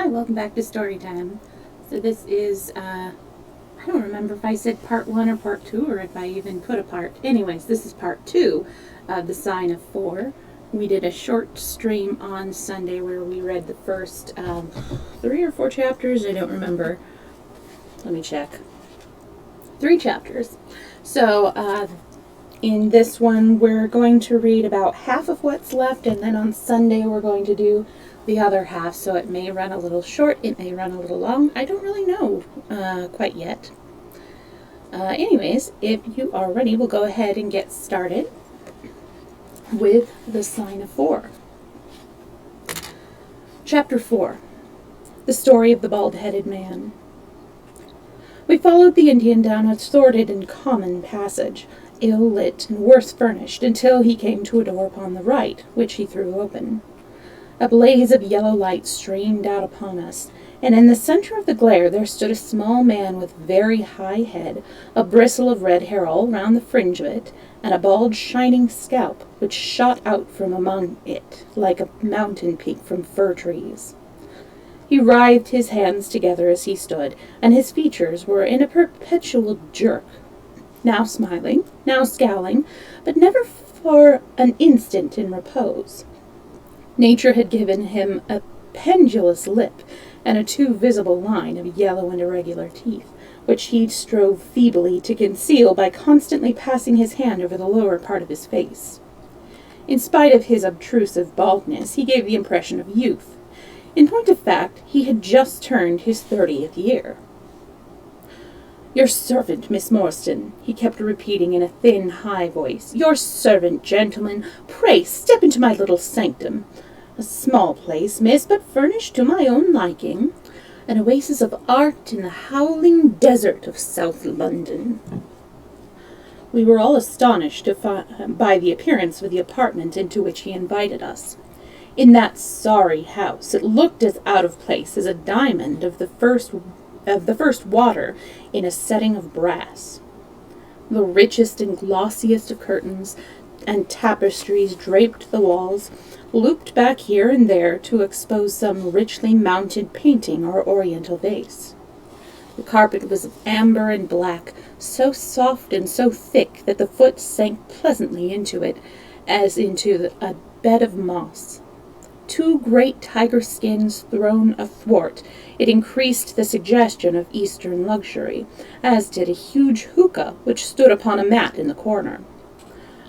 Hi, welcome back to Storytime. So this is, I don't remember if I said part 1 or part 2 or if I even put a part. Anyways, this is part 2 of the Sign of Four. We did a short stream on Sunday where we read the first 3 or 4 chapters. I don't remember. Let me check. 3 chapters. So, in this one, we're going to read about half of what's left, and then on Sunday we're going to do the other half, so it may run a little short, it may run a little long. I don't really know quite yet. Anyways, if you are ready, we'll go ahead and get started with the Sign of Four. Chapter 4. The Story of the Bald-Headed Man. We followed the Indian down a sordid and common passage, ill-lit and worse furnished, until he came to a door upon the right, which he threw open. A blaze of yellow light streamed out upon us, and in the center of the glare there stood a small man with very high head, a bristle of red hair all round the fringe of it, and a bald shining scalp which shot out from among it like a mountain peak from fir trees. He writhed his hands together as he stood, and his features were in a perpetual jerk, now smiling, now scowling, but never for an instant in repose. Nature had given him a pendulous lip and a too visible line of yellow and irregular teeth, which he strove feebly to conceal by constantly passing his hand over the lower part of his face. In spite of his obtrusive baldness, he gave the impression of youth. In point of fact, he had just turned his 30th year. "Your servant, Miss Morstan," he kept repeating in a thin, high voice. "Your servant, gentlemen. Pray step into my little sanctum. A small place, miss, but furnished to my own liking. An oasis of art in the howling desert of South London." We were all astonished by the appearance of the apartment into which he invited us. In that sorry house, it looked as out of place as a diamond of the first water in a setting of brass. The richest and glossiest of curtains and tapestries draped the walls, looped back here and there to expose some richly mounted painting or oriental vase. The carpet was of amber and black, so soft and so thick that the foot sank pleasantly into it as into a bed of moss. 2 great tiger skins thrown athwart it increased the suggestion of Eastern luxury, as did a huge hookah which stood upon a mat in the corner.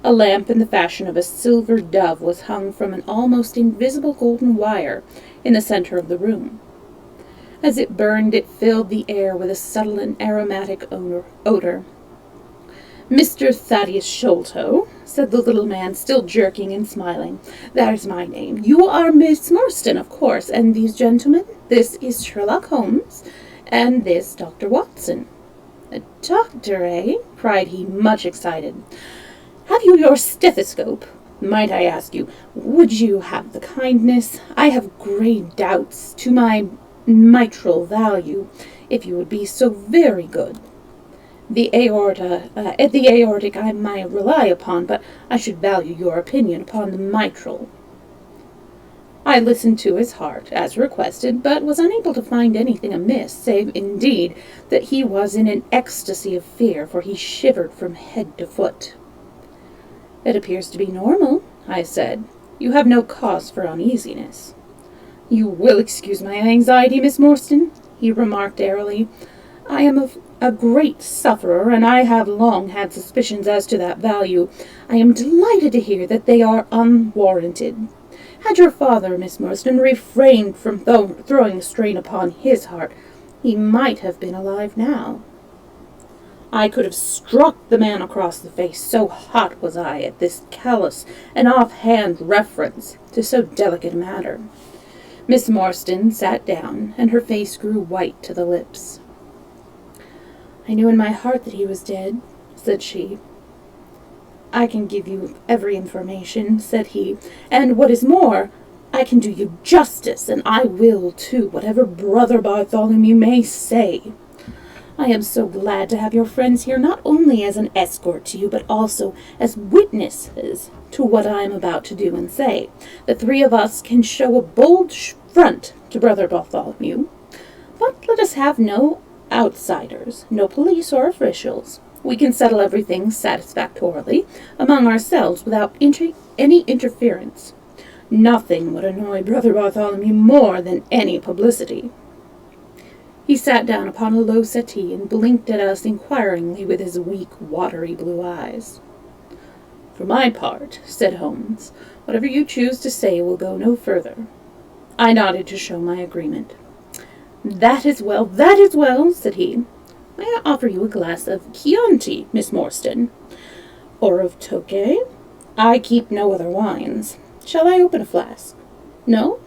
A lamp in the fashion of a silver dove was hung from an almost invisible golden wire in the center of the room. As it burned, it filled the air with a subtle and aromatic odor. "Mr. Thaddeus Sholto," said the little man, still jerking and smiling. "That is my name. You are Miss Morstan, of course, and these gentlemen? This is Sherlock Holmes, and this Dr. Watson." "A doctor, eh?" cried he, much excited. "Have you your stethoscope? Might I ask you, would you have the kindness? I have grave doubts to my mitral value, if you would be so very good. The aortic I might rely upon, but I should value your opinion upon the mitral." I listened to his heart, as requested, but was unable to find anything amiss, save, indeed, that he was in an ecstasy of fear, for he shivered from head to foot. "It appears to be normal," I said. "You have no cause for uneasiness." "You will excuse my anxiety, Miss Morstan," he remarked airily. "I am a great sufferer, and I have long had suspicions as to that value. I am delighted to hear that they are unwarranted. Had your father, Miss Morstan, refrained from throwing a strain upon his heart, he might have been alive now." I could have struck the man across the face, so hot was I at this callous and off-hand reference to so delicate a matter. Miss Morstan sat down, and her face grew white to the lips. "I knew in my heart that he was dead," said she. "I can give you every information," said he, "and what is more, I can do you justice, and I will, too, whatever Brother Bartholomew may say. I am so glad to have your friends here, not only as an escort to you, but also as witnesses to what I am about to do and say. The 3 of us can show a bold affront to Brother Bartholomew. But let us have no outsiders, no police or officials. We can settle everything satisfactorily among ourselves without any interference. Nothing would annoy Brother Bartholomew more than any publicity. He sat down upon a low settee and blinked at us inquiringly with his weak, watery blue eyes. "For my part," said Holmes, "whatever you choose to say will go no further." I nodded to show my agreement. That is well," said he. "May I offer you a glass of Chianti, Miss Morstan? Or of Tokay? I keep no other wines. Shall I open a flask? No?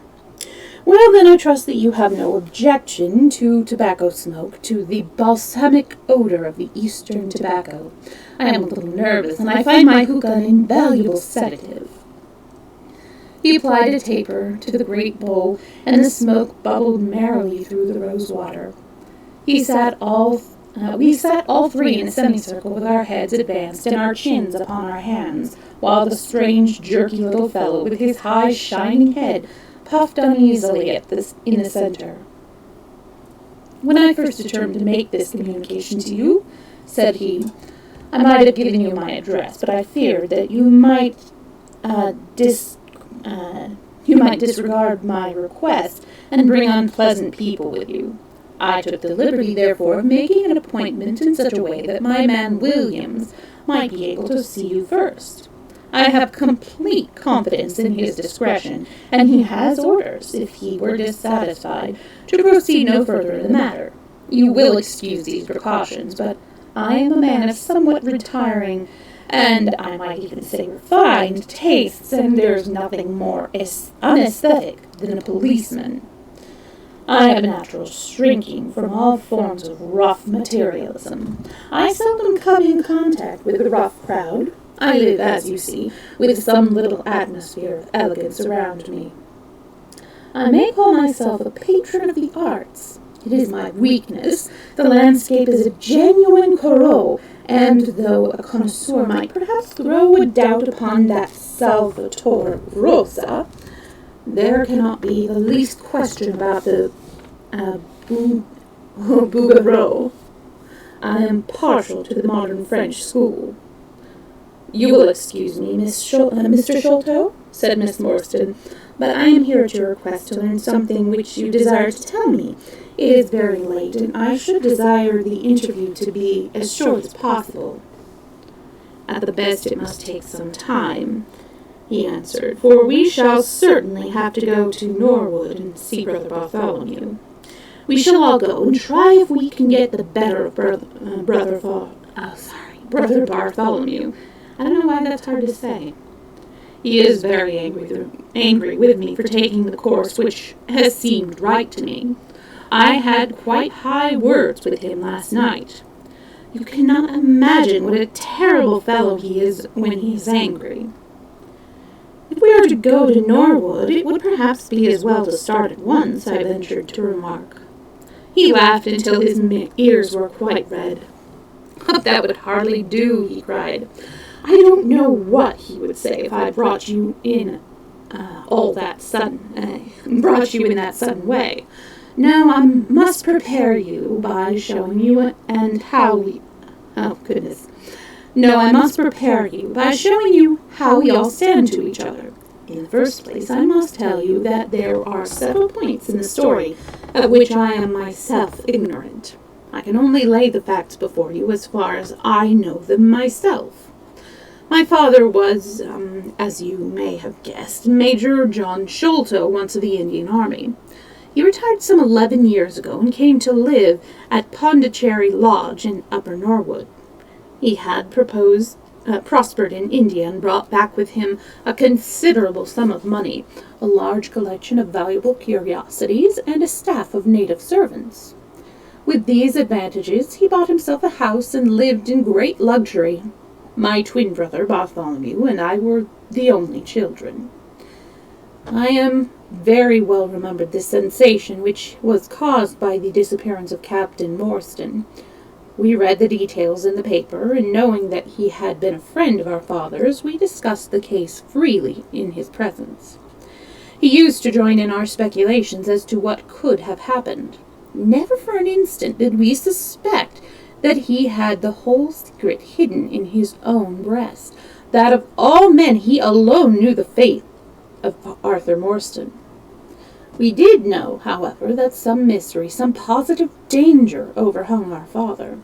Well, then I trust that you have no objection to tobacco smoke, to the balsamic odor of the Eastern tobacco. I am a little nervous, and I find my hookah an invaluable sedative." He applied a taper to the great bowl, and the smoke bubbled merrily through the rose water. We sat all three in a semicircle with our heads advanced and our chins upon our hands, while the strange, jerky little fellow, with his high, shining head, puffed uneasily in the center. "When I first determined to make this communication to you," said he, "I might have given you my address, but I feared that you might disregard my request and bring unpleasant people with you. I took the liberty, therefore, of making an appointment in such a way that my man Williams might be able to see you first. I have complete confidence in his discretion, and he has orders, if he were dissatisfied, to proceed no further in the matter. You will excuse these precautions, but I am a man of somewhat retiring, and I might even say refined, tastes, and there's nothing more unaesthetic than a policeman. I have a natural shrinking from all forms of rough materialism. I seldom come in contact with the rough crowd. I live, as you see, with some little atmosphere of elegance around me. I may call myself a patron of the arts. It is my weakness. The landscape is a genuine Corot, and though a connoisseur might perhaps throw a doubt upon that Salvator Rosa, there cannot be the least question about the Bouguereau. I am partial to the modern French school. You will excuse me, Mr. Sholto, said Miss Morstan, but I am here at your request to learn something which you desire to tell me. It is very late, and I should desire the interview to be as short as possible. At the best it must take some time, he answered, for we shall certainly have to go to Norwood and see Brother Bartholomew. We shall all go and try if we can get the better of Brother Bartholomew. I don't know why that's hard to say. He is very angry with me for taking the course which has seemed right to me. I had quite high words with him last night. You cannot imagine what a terrible fellow he is when he is angry. If we are to go to Norwood, it would perhaps be as well to start at once, I ventured to remark. He laughed until his ears were quite red. That would hardly do, he cried. I don't know what he would say if I brought you in that sudden way. No, I must prepare you by showing you how we all stand to each other. In the first place, I must tell you that there are several points in the story of which I am myself ignorant. I can only lay the facts before you as far as I know them myself. My father was, as you may have guessed, Major John Sholto, once of the Indian Army. He retired some 11 years ago and came to live at Pondicherry Lodge in Upper Norwood. He had prospered in India and brought back with him a considerable sum of money, a large collection of valuable curiosities, and a staff of native servants. With these advantages, he bought himself a house and lived in great luxury. My twin brother, Bartholomew, and I were the only children. I am very well remembered the sensation which was caused by the disappearance of Captain Morstan. We read the details in the paper, and knowing that he had been a friend of our father's, we discussed the case freely in his presence. He used to join in our speculations as to what could have happened. Never for an instant did we suspect that he had the whole secret hidden in his own breast, that of all men he alone knew the fate of Arthur Morstan. We did know, however, that some mystery, some positive danger overhung our father.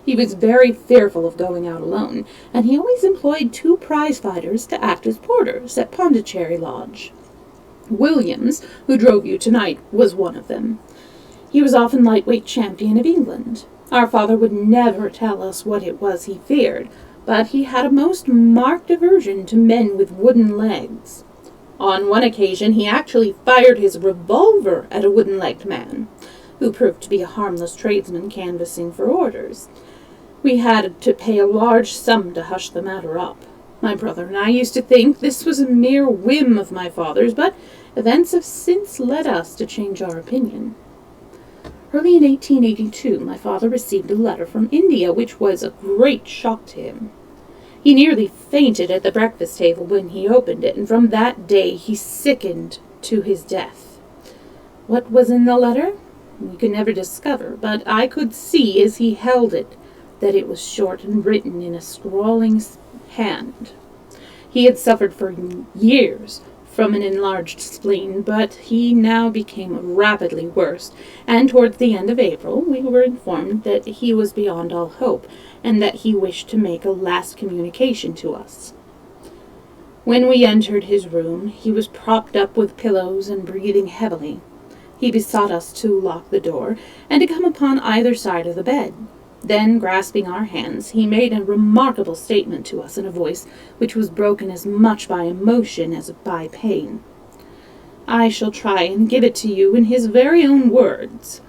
He was very fearful of going out alone, and he always employed 2 prize-fighters to act as porters at Pondicherry Lodge. Williams, who drove you tonight, was one of them. He was often lightweight champion of England. Our father would never tell us what it was he feared, but he had a most marked aversion to men with wooden legs. On one occasion he actually fired his revolver at a wooden-legged man, who proved to be a harmless tradesman canvassing for orders. We had to pay a large sum to hush the matter up. My brother and I used to think this was a mere whim of my father's, but events have since led us to change our opinion. Early in 1882, my father received a letter from India, which was a great shock to him. He nearly fainted at the breakfast table when he opened it, and from that day he sickened to his death. What was in the letter? We could never discover, but I could see as he held it that it was short and written in a scrawling hand. He had suffered for years from an enlarged spleen, but he now became rapidly worse, and towards the end of April we were informed that he was beyond all hope, and that he wished to make a last communication to us. When we entered his room, he was propped up with pillows and breathing heavily. He besought us to lock the door, and to come upon either side of the bed. Then, grasping our hands, he made a remarkable statement to us in a voice which was broken as much by emotion as by pain. I shall try and give it to you in his very own words.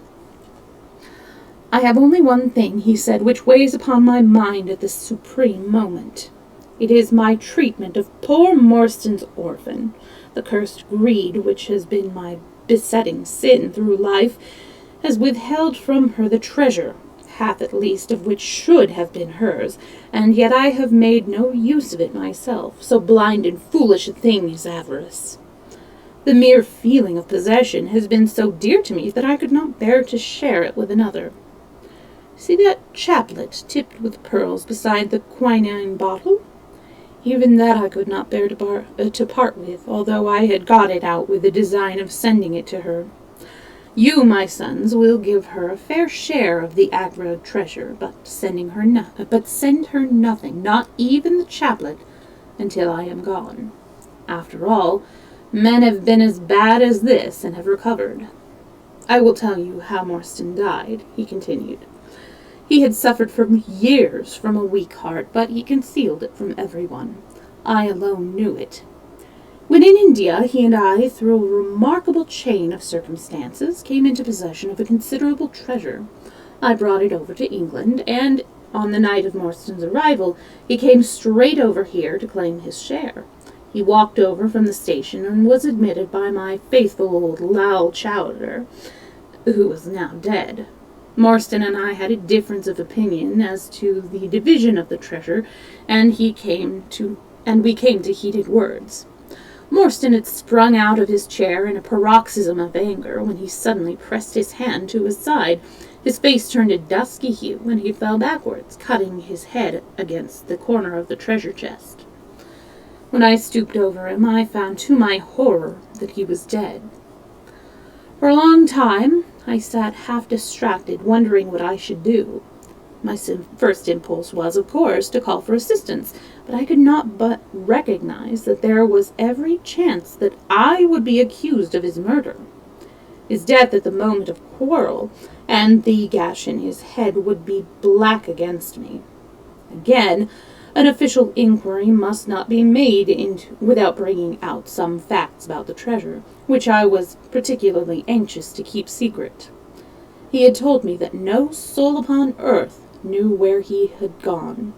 I have only one thing, he said, which weighs upon my mind at this supreme moment. It is my treatment of poor Morstan's orphan. The cursed greed which has been my besetting sin through life has withheld from her the treasure, half at least of which should have been hers, and yet I have made no use of it myself, so blind and foolish a thing is avarice. The mere feeling of possession has been so dear to me that I could not bear to share it with another. See that chaplet tipped with pearls beside the quinine bottle? Even that I could not bear to part with, although I had got it out with the design of sending it to her. You, my sons, will give her a fair share of the Agra treasure, but send her nothing, not even the chaplet, until I am gone. After all, men have been as bad as this and have recovered. I will tell you how Morstan died, he continued. He had suffered for years from a weak heart, but he concealed it from everyone. I alone knew it. When in India, he and I, through a remarkable chain of circumstances, came into possession of a considerable treasure. I brought it over to England, and on the night of Morstan's arrival, he came straight over here to claim his share. He walked over from the station and was admitted by my faithful old Lal Chowdhury, who was now dead. Morstan and I had a difference of opinion as to the division of the treasure, and we came to heated words. Morstan had sprung out of his chair in a paroxysm of anger when he suddenly pressed his hand to his side. His face turned a dusky hue, and he fell backwards, cutting his head against the corner of the treasure chest. When I stooped over him, I found to my horror that he was dead. For a long time I sat half distracted, wondering what I should do. My first impulse was, of course, to call for assistance, but I could not but recognize that there was every chance that I would be accused of his murder. His death at the moment of quarrel, and the gash in his head would be black against me. Again, an official inquiry must not be made without bringing out some facts about the treasure, which I was particularly anxious to keep secret. He had told me that no soul upon earth knew where he had gone.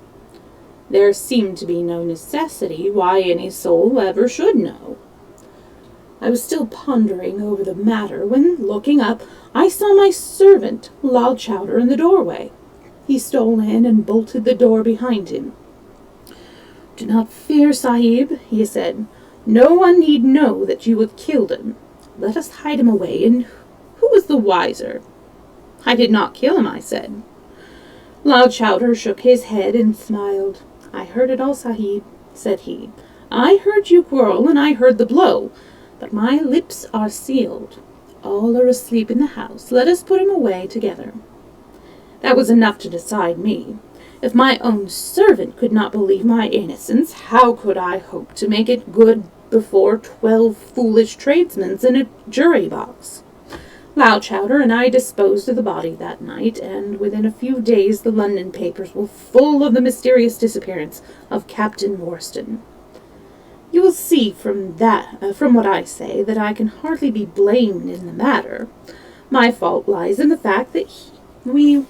There seemed to be no necessity why any soul ever should know. I was still pondering over the matter when, looking up, I saw my servant, Lal Chowdhury, in the doorway. He stole in and bolted the door behind him. "Do not fear, Sahib," he said. No one need know that you have killed him. Let us hide him away, and who is the wiser?" "I did not kill him," I said. Loud Chowder shook his head and smiled. "I heard it all, Sahib," said he. "I heard you quarrel, and I heard the blow, but my lips are sealed. All are asleep in the house. Let us put him away together." That was enough to decide me. If my own servant could not believe my innocence, how could I hope to make it good before 12 foolish tradesmen in a jury box? Loud Chowder and I disposed of the body that night, and within a few days the London papers were full of the mysterious disappearance of Captain Morstan. You will see from what I say, that I can hardly be blamed in the matter. My fault lies in the fact that we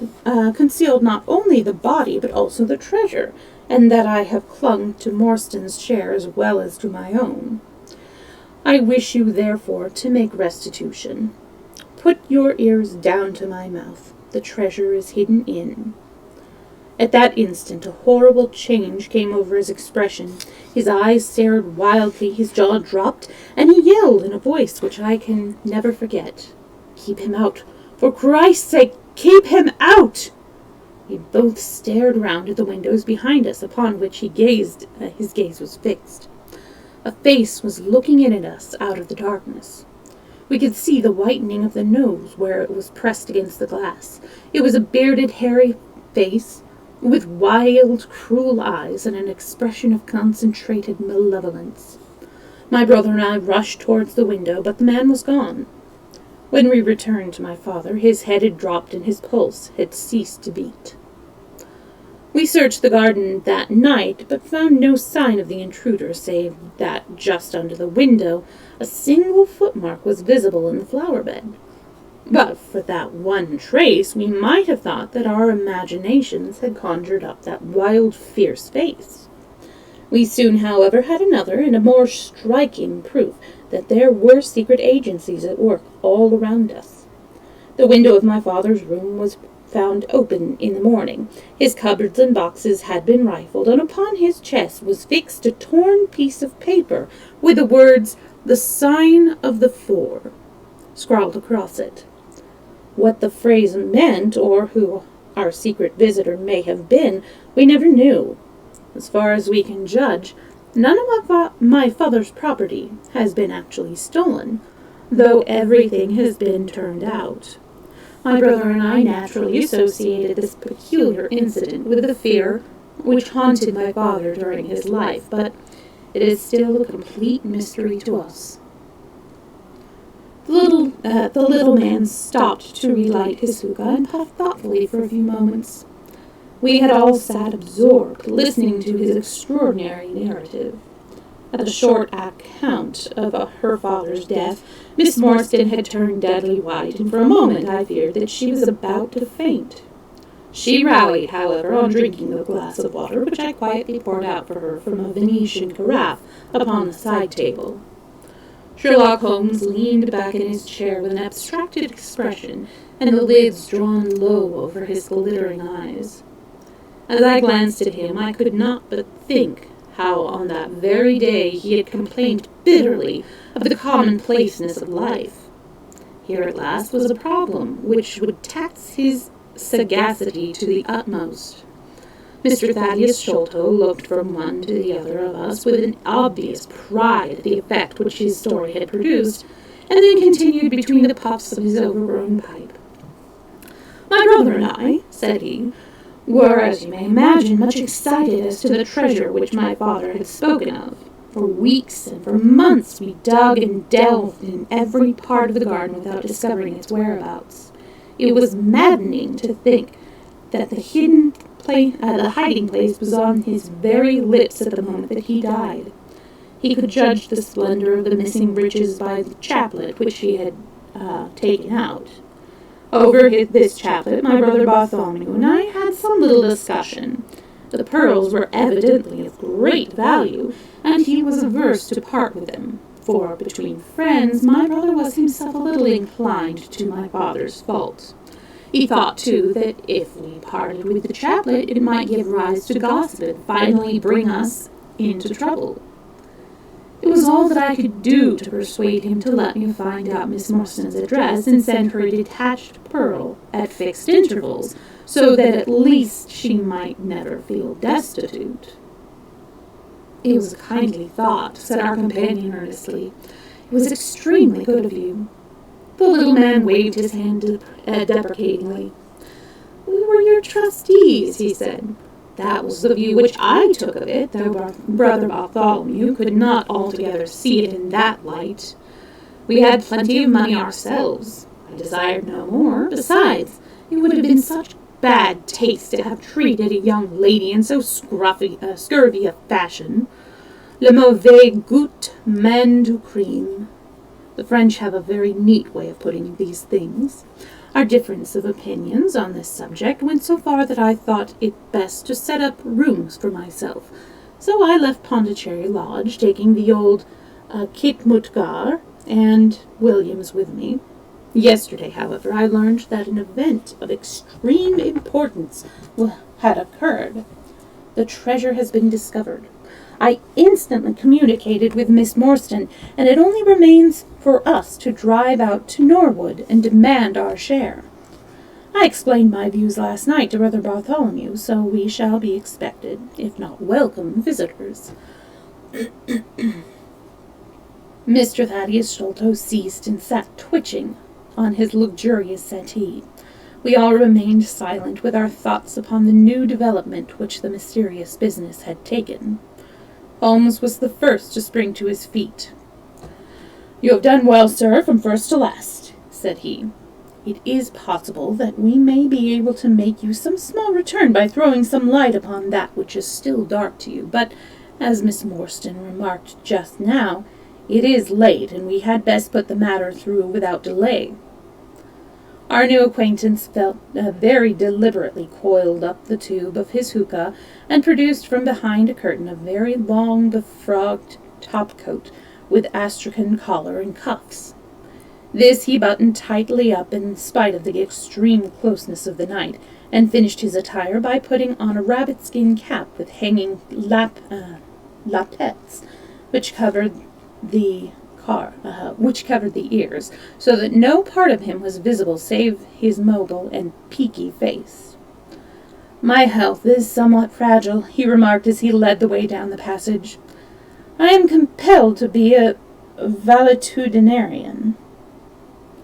concealed not only the body, but also the treasure, and that I have clung to Morstan's share as well as to my own. I wish you, therefore, to make restitution. Put your ears down to my mouth. The treasure is hidden in." At that instant a horrible change came over his expression. His eyes stared wildly, his jaw dropped, and he yelled in a voice which I can never forget, "Keep him out! For Christ's sake, keep him out!" We both stared round at the windows behind us, upon which his gaze was fixed. A face was looking in at us out of the darkness. We could see the whitening of the nose where it was pressed against the glass. It was a bearded, hairy face, with wild, cruel eyes and an expression of concentrated malevolence. My brother and I rushed towards the window, but the man was gone. When we returned to my father, his head had dropped and his pulse had ceased to beat. We searched the garden that night, but found no sign of the intruder, save that just under the window a single footmark was visible in the flower-bed. But for that one trace, we might have thought that our imaginations had conjured up that wild, fierce face. We soon, however, had another and a more striking proof that there were secret agencies at work all around us. The window of my father's room was found open in the morning. His cupboards and boxes had been rifled, and upon his chest was fixed a torn piece of paper with the words, "The Sign of the Four," scrawled across it. What the phrase meant, or who our secret visitor may have been, we never knew. As far as we can judge, none of my father's property has been actually stolen, though everything has been turned out. My brother and I naturally associated this peculiar incident with the fear which haunted my father during his life, but it is still a complete mystery to us. The little man stopped to relight his hookah and puffed thoughtfully for a few moments. We had all sat absorbed, listening to his extraordinary narrative. At the short account of her father's death, Miss Morstan had turned deadly white, and for a moment I feared that she was about to faint. She rallied, however, on drinking the glass of water which I quietly poured out for her from a Venetian carafe upon the side table. Sherlock Holmes leaned back in his chair with an abstracted expression, and the lids drawn low over his glittering eyes. As I glanced at him, I could not but think how on that very day he had complained bitterly of the commonplaceness of life. Here at last was a problem which would tax his sagacity to the utmost. Mr. Thaddeus Sholto looked from one to the other of us with an obvious pride at the effect which his story had produced, and then continued between the puffs of his overgrown pipe. "My brother and I," said he, "were, as you may imagine, much excited as to the treasure which my father had spoken of. For weeks and for months we dug and delved in every part of the garden without discovering its whereabouts. It was maddening to think that the hiding place was on his very lips at the moment that he died. He could judge the splendor of the missing riches by the chaplet which he had taken out. Over this chaplet, my brother Bartholomew and I had some little discussion. The pearls were evidently of great value, and he was averse to part with them, for, between friends, my brother was himself a little inclined to my father's fault. He thought, too, that if we parted with the chaplet, it might give rise to gossip and finally bring us into trouble. It was all that I could do to persuade him to let me find out Miss Morstan's address and send her a detached pearl at fixed intervals, so that at least she might never feel destitute. It was a kindly thought, said our companion earnestly. It was extremely good of you. The little man waved his hand deprecatingly. We were your trustees, he said. That was the view which I took of it, though Brother Bartholomew could not altogether see it in that light. We had plenty of money ourselves. I desired no more. Besides, it would have been such bad taste to have treated a young lady in so scurvy a fashion. Le mauvais goût mène du crime. The French have a very neat way of putting these things. Our difference of opinions on this subject went so far that I thought it best to set up rooms for myself. So I left Pondicherry Lodge, taking the old Kit Mutgar and Williams with me. Yesterday, however, I learned that an event of extreme importance had occurred. The treasure has been discovered. I instantly communicated with Miss Morstan, and it only remains for us to drive out to Norwood and demand our share. I explained my views last night to Brother Bartholomew, so we shall be expected, if not welcome, visitors. Mr. Thaddeus Sholto ceased and sat twitching on his luxurious settee. We all remained silent, with our thoughts upon the new development which the mysterious business had taken. Holmes was the first to spring to his feet. "You have done well, sir, from first to last," said he. "It is possible that we may be able to make you some small return by throwing some light upon that which is still dark to you, but, as Miss Morstan remarked just now, it is late, and we had best put the matter through without delay." Our new acquaintance very deliberately coiled up the tube of his hookah and produced from behind a curtain a very long befrogged topcoat with astrakhan collar and cuffs. This he buttoned tightly up in spite of the extreme closeness of the night, and finished his attire by putting on a rabbit-skin cap with hanging lappets, which covered the ears, so that no part of him was visible save his mobile and peaky face. "My health is somewhat fragile," he remarked as he led the way down the passage. "I am compelled to be a valetudinarian."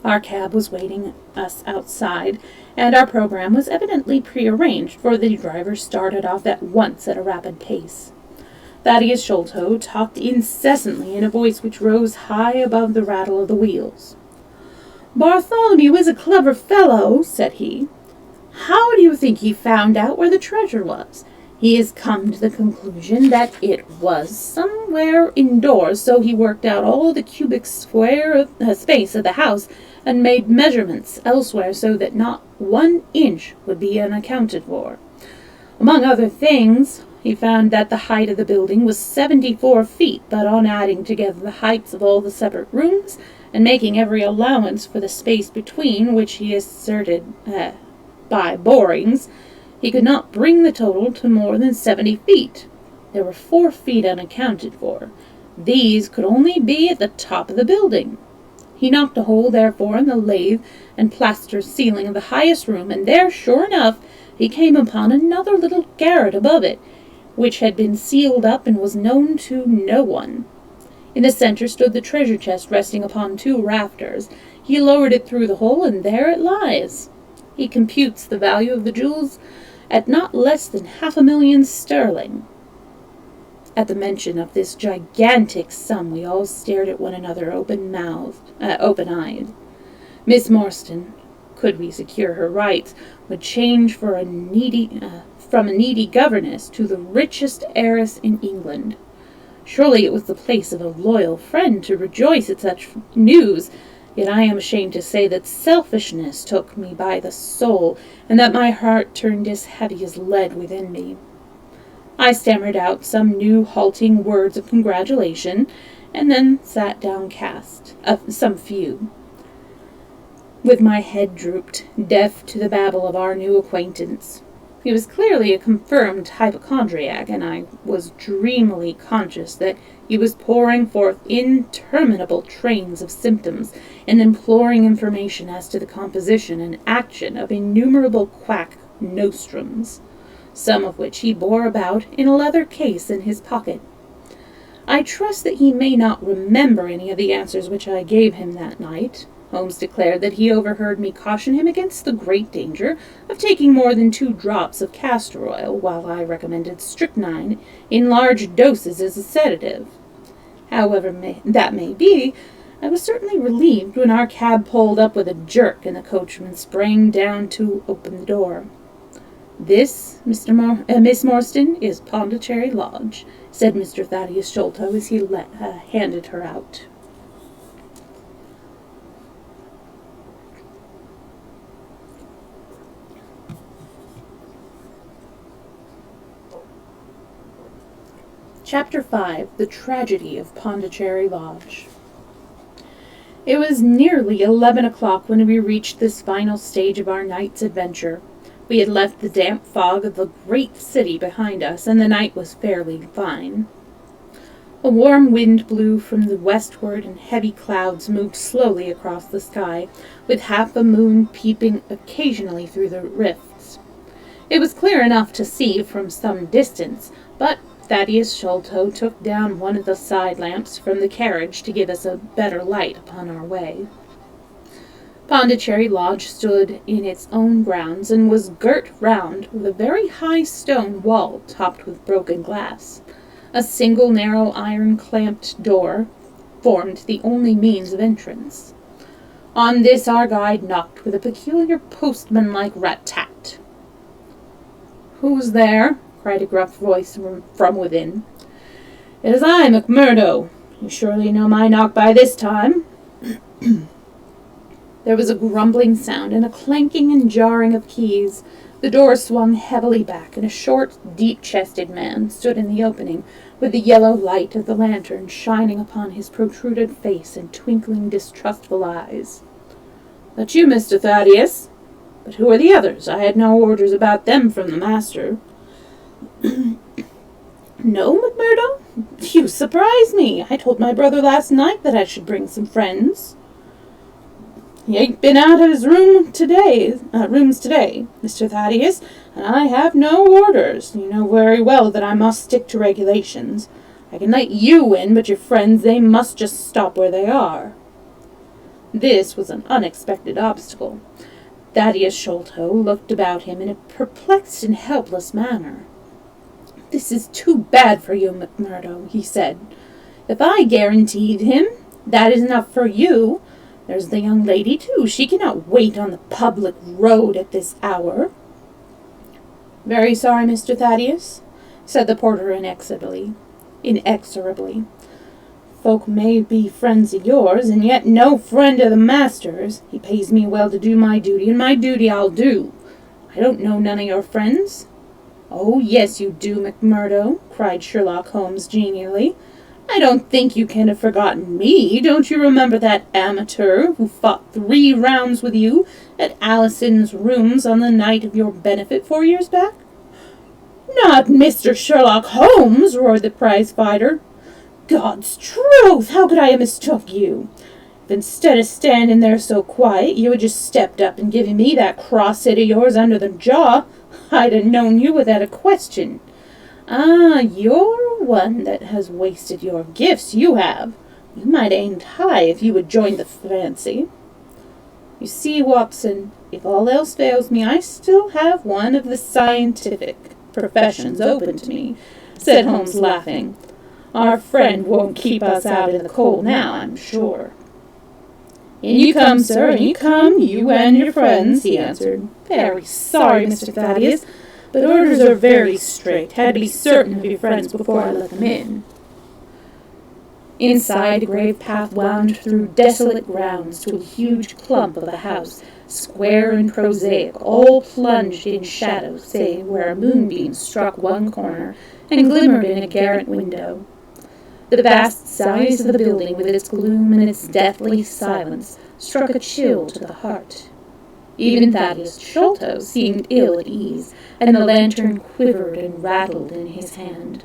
Our cab was waiting us outside, and our program was evidently prearranged, for the driver started off at once at a rapid pace. Thaddeus Sholto talked incessantly in a voice which rose high above the rattle of the wheels. "Bartholomew is a clever fellow," said he. "How do you think he found out where the treasure was? He has come to the conclusion that it was somewhere indoors, so he worked out all the cubic space of the house and made measurements elsewhere so that not 1 inch would be unaccounted for. Among other things, he found that the height of the building was 74 feet, but on adding together the heights of all the separate rooms, and making every allowance for the space between, which he asserted by borings, he could not bring the total to more than 70 feet. There were 4 feet unaccounted for. These could only be at the top of the building. He knocked a hole, therefore, in the lath and plaster ceiling of the highest room, and there, sure enough, he came upon another little garret above it, which had been sealed up and was known to no one. In the center stood the treasure chest resting upon 2 rafters. He lowered it through the hole, and there it lies. He computes the value of the jewels at not less than 500,000 sterling. At the mention of this gigantic sum, we all stared at one another open-eyed. Miss Morstan, could we secure her rights, would change from a needy governess to the richest heiress in England. Surely it was the place of a loyal friend to rejoice at such news, yet I am ashamed to say that selfishness took me by the soul, and that my heart turned as heavy as lead within me. I stammered out some new halting words of congratulation, and then sat downcast, some few, with my head drooped, deaf to the babble of our new acquaintance. He was clearly a confirmed hypochondriac, and I was dreamily conscious that he was pouring forth interminable trains of symptoms and imploring information as to the composition and action of innumerable quack nostrums, some of which he bore about in a leather case in his pocket. I trust that he may not remember any of the answers which I gave him that night. Holmes declared that he overheard me caution him against the great danger of taking more than 2 drops of castor oil, while I recommended strychnine in large doses as a sedative. However that may be, I was certainly relieved when our cab pulled up with a jerk and the coachman sprang down to open the door. "This, Miss Morstan, is Pondicherry Lodge," said Mr. Thaddeus Sholto as he handed her out. Chapter 5. The Tragedy of Pondicherry Lodge. It was nearly 11 o'clock when we reached this final stage of our night's adventure. We had left the damp fog of the great city behind us, and the night was fairly fine. A warm wind blew from the westward, and heavy clouds moved slowly across the sky, with half a moon peeping occasionally through the rifts. It was clear enough to see from some distance, but Thaddeus Sholto took down one of the side lamps from the carriage to give us a better light upon our way. Pondicherry Lodge stood in its own grounds, and was girt round with a very high stone wall topped with broken glass. A single narrow iron-clamped door formed the only means of entrance. On this our guide knocked with a peculiar postman-like rat-tat. "Who's there?" cried a gruff voice from within. "It is I, McMurdo. You surely know my knock by this time." There was a grumbling sound and a clanking and jarring of keys. The door swung heavily back, and a short, deep-chested man stood in the opening, with the yellow light of the lantern shining upon his protruded face and twinkling distrustful eyes. "That you, Mr. Thaddeus? But who are the others? I had no orders about them from the master." "No, McMurdo? You surprise me. I told my brother last night that I should bring some friends." "He ain't been out of his rooms today, Mr. Thaddeus, and I have no orders. You know very well that I must stick to regulations. I can let you in, but your friends, they must just stop where they are." This was an unexpected obstacle. Thaddeus Sholto looked about him in a perplexed and helpless manner. "This is too bad for you, McMurdo," he said. "If I guaranteed him, that is enough for you. There's the young lady, too. She cannot wait on the public road at this hour." "Very sorry, Mr. Thaddeus," said the porter inexorably. "Folk may be friends of yours, and yet no friend of the master's. He pays me well to do my duty, and my duty I'll do. I don't know none of your friends." "Oh, yes, you do, McMurdo," cried Sherlock Holmes genially. "I don't think you can have forgotten me. Don't you remember that amateur who fought 3 rounds with you at Allison's rooms on the night of your benefit 4 years back?" "Not Mr. Sherlock Holmes!" roared the prize-fighter. "God's truth, how could I have mistook you? If instead of standing there so quiet, you had just stepped up and given me that cross-hit of yours under the jaw, I'd have known you without a question. Ah, you're one that has wasted your gifts, you have. You might have aimed high if you had joined the fancy. You see, Watson, if all else fails me, I still have one of the scientific professions open to me," said Holmes, laughing. "Our friend won't keep us out in the cold now, I'm sure." "In you come, sir, in you come, you and your friends," he answered. "Very sorry, Mr. Thaddeus, but orders are very strict. Had to be certain of your friends before I let them in." Inside, a grave path wound through desolate grounds to a huge clump of a house, square and prosaic, all plunged in shadow, save where a moonbeam struck one corner and glimmered in a garret window. The vast size of the building, with its gloom and its deathly silence, struck a chill to the heart. Even Thaddeus Sholto seemed ill at ease, and the lantern quivered and rattled in his hand.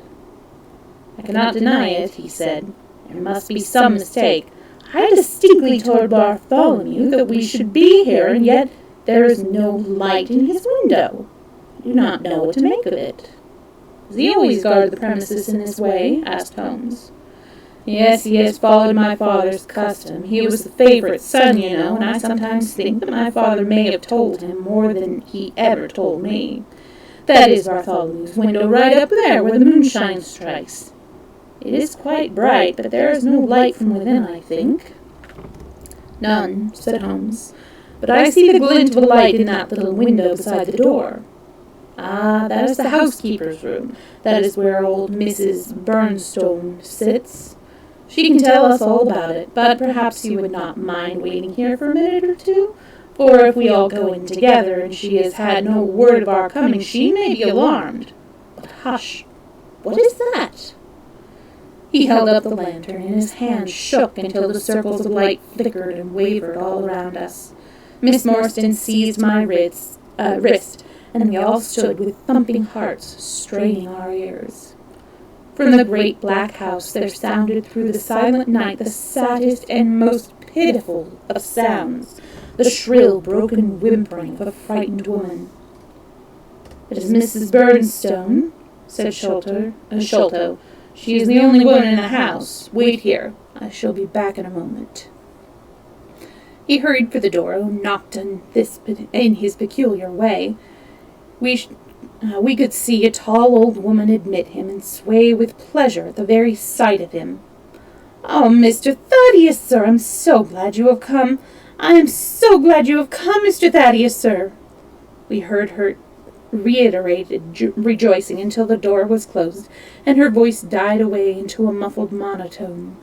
"I cannot deny it," he said. "There must be some mistake. I distinctly told Bartholomew that we should be here, and yet there is no light in his window. I do not know what to make of it." "Does he always guard the premises in this way?" asked Holmes. "Yes, he has followed my father's custom. He was the favorite son, you know, and I sometimes think that my father may have told him more than he ever told me. That is Bartholomew's window right up there where the moonshine strikes. It is quite bright, but there is no light from within, I think." "None," said Holmes, "but I see the glint of a light in that little window beside the door." "Ah, that is the housekeeper's room. That is where old Mrs. Burnstone sits. She can tell us all about it, but perhaps you would not mind waiting here for a minute or two? For if we all go in together, and she has had no word of our coming, she may be alarmed. But hush! What is that?" He held up the lantern, and his hand shook until the circles of light flickered and wavered all around us. Miss Morstan seized my wrist, and we all stood with thumping hearts, straining our ears. From the great black house there sounded through the silent night the saddest and most pitiful of sounds, the shrill, broken whimpering of a frightened woman. "It is Mrs. Burnstone," said Sholto. "She is the only woman in the house. Wait here. I shall be back in a moment." He hurried for the door, knocked in his peculiar way. We could see a tall old woman admit him and sway with pleasure at the very sight of him. "Oh, Mr. Thaddeus, sir, I'm so glad you have come. I am so glad you have come, Mr. Thaddeus, sir." We heard her reiterated rejoicing until the door was closed, and her voice died away into a muffled monotone.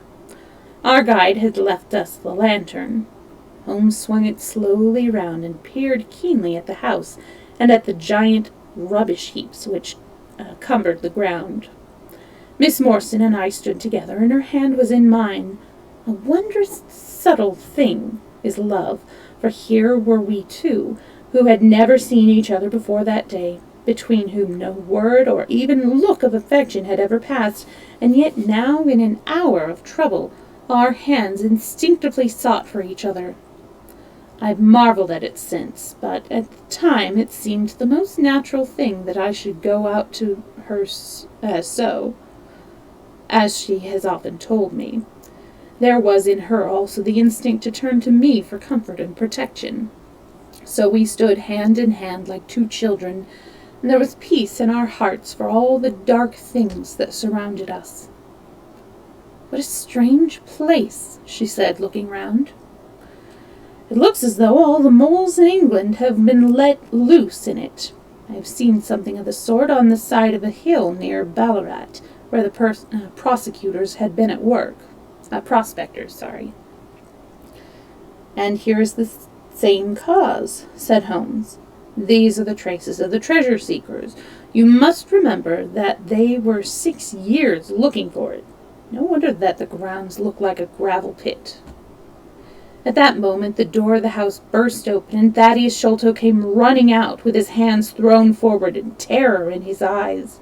Our guide had left us the lantern. Holmes swung it slowly round and peered keenly at the house and at the giant rubbish heaps which cumbered the ground. Miss Morstan and I stood together, and her hand was in mine. A wondrous subtle thing is love, for here were we two, who had never seen each other before that day, between whom no word or even look of affection had ever passed, and yet now, in an hour of trouble, our hands instinctively sought for each other. I've marveled at it since, but at the time it seemed the most natural thing that I should go out to her so, as she has often told me. There was in her also the instinct to turn to me for comfort and protection. So we stood hand in hand like two children, and there was peace in our hearts for all the dark things that surrounded us. "What a strange place," she said, looking round. "It looks as though all the moles in England have been let loose in it. I have seen something of the sort on the side of a hill near Ballarat, where the prosecutors had been at work. Prospectors, sorry." "And here is the same cause," said Holmes. "These are the traces of the treasure-seekers. You must remember that they were 6 years looking for it. No wonder that the grounds look like a gravel pit." At that moment the door of the house burst open, and Thaddeus Sholto came running out, with his hands thrown forward and terror in his eyes.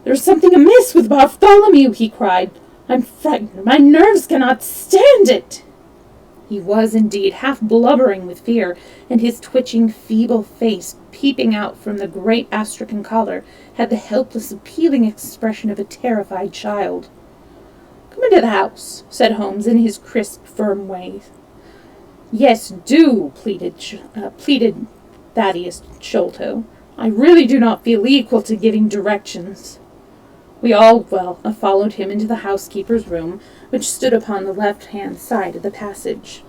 "There is something amiss with Bartholomew," he cried. "I'm frightened. My nerves cannot stand it." He was indeed half blubbering with fear, and his twitching, feeble face, peeping out from the great astrakhan collar, had the helpless, appealing expression of a terrified child. "Come into the house," said Holmes in his crisp, firm way. "Yes, do," pleaded Thaddeus Sholto. "I really do not feel equal to giving directions." We all followed him into the housekeeper's room, which stood upon the left-hand side of the passage.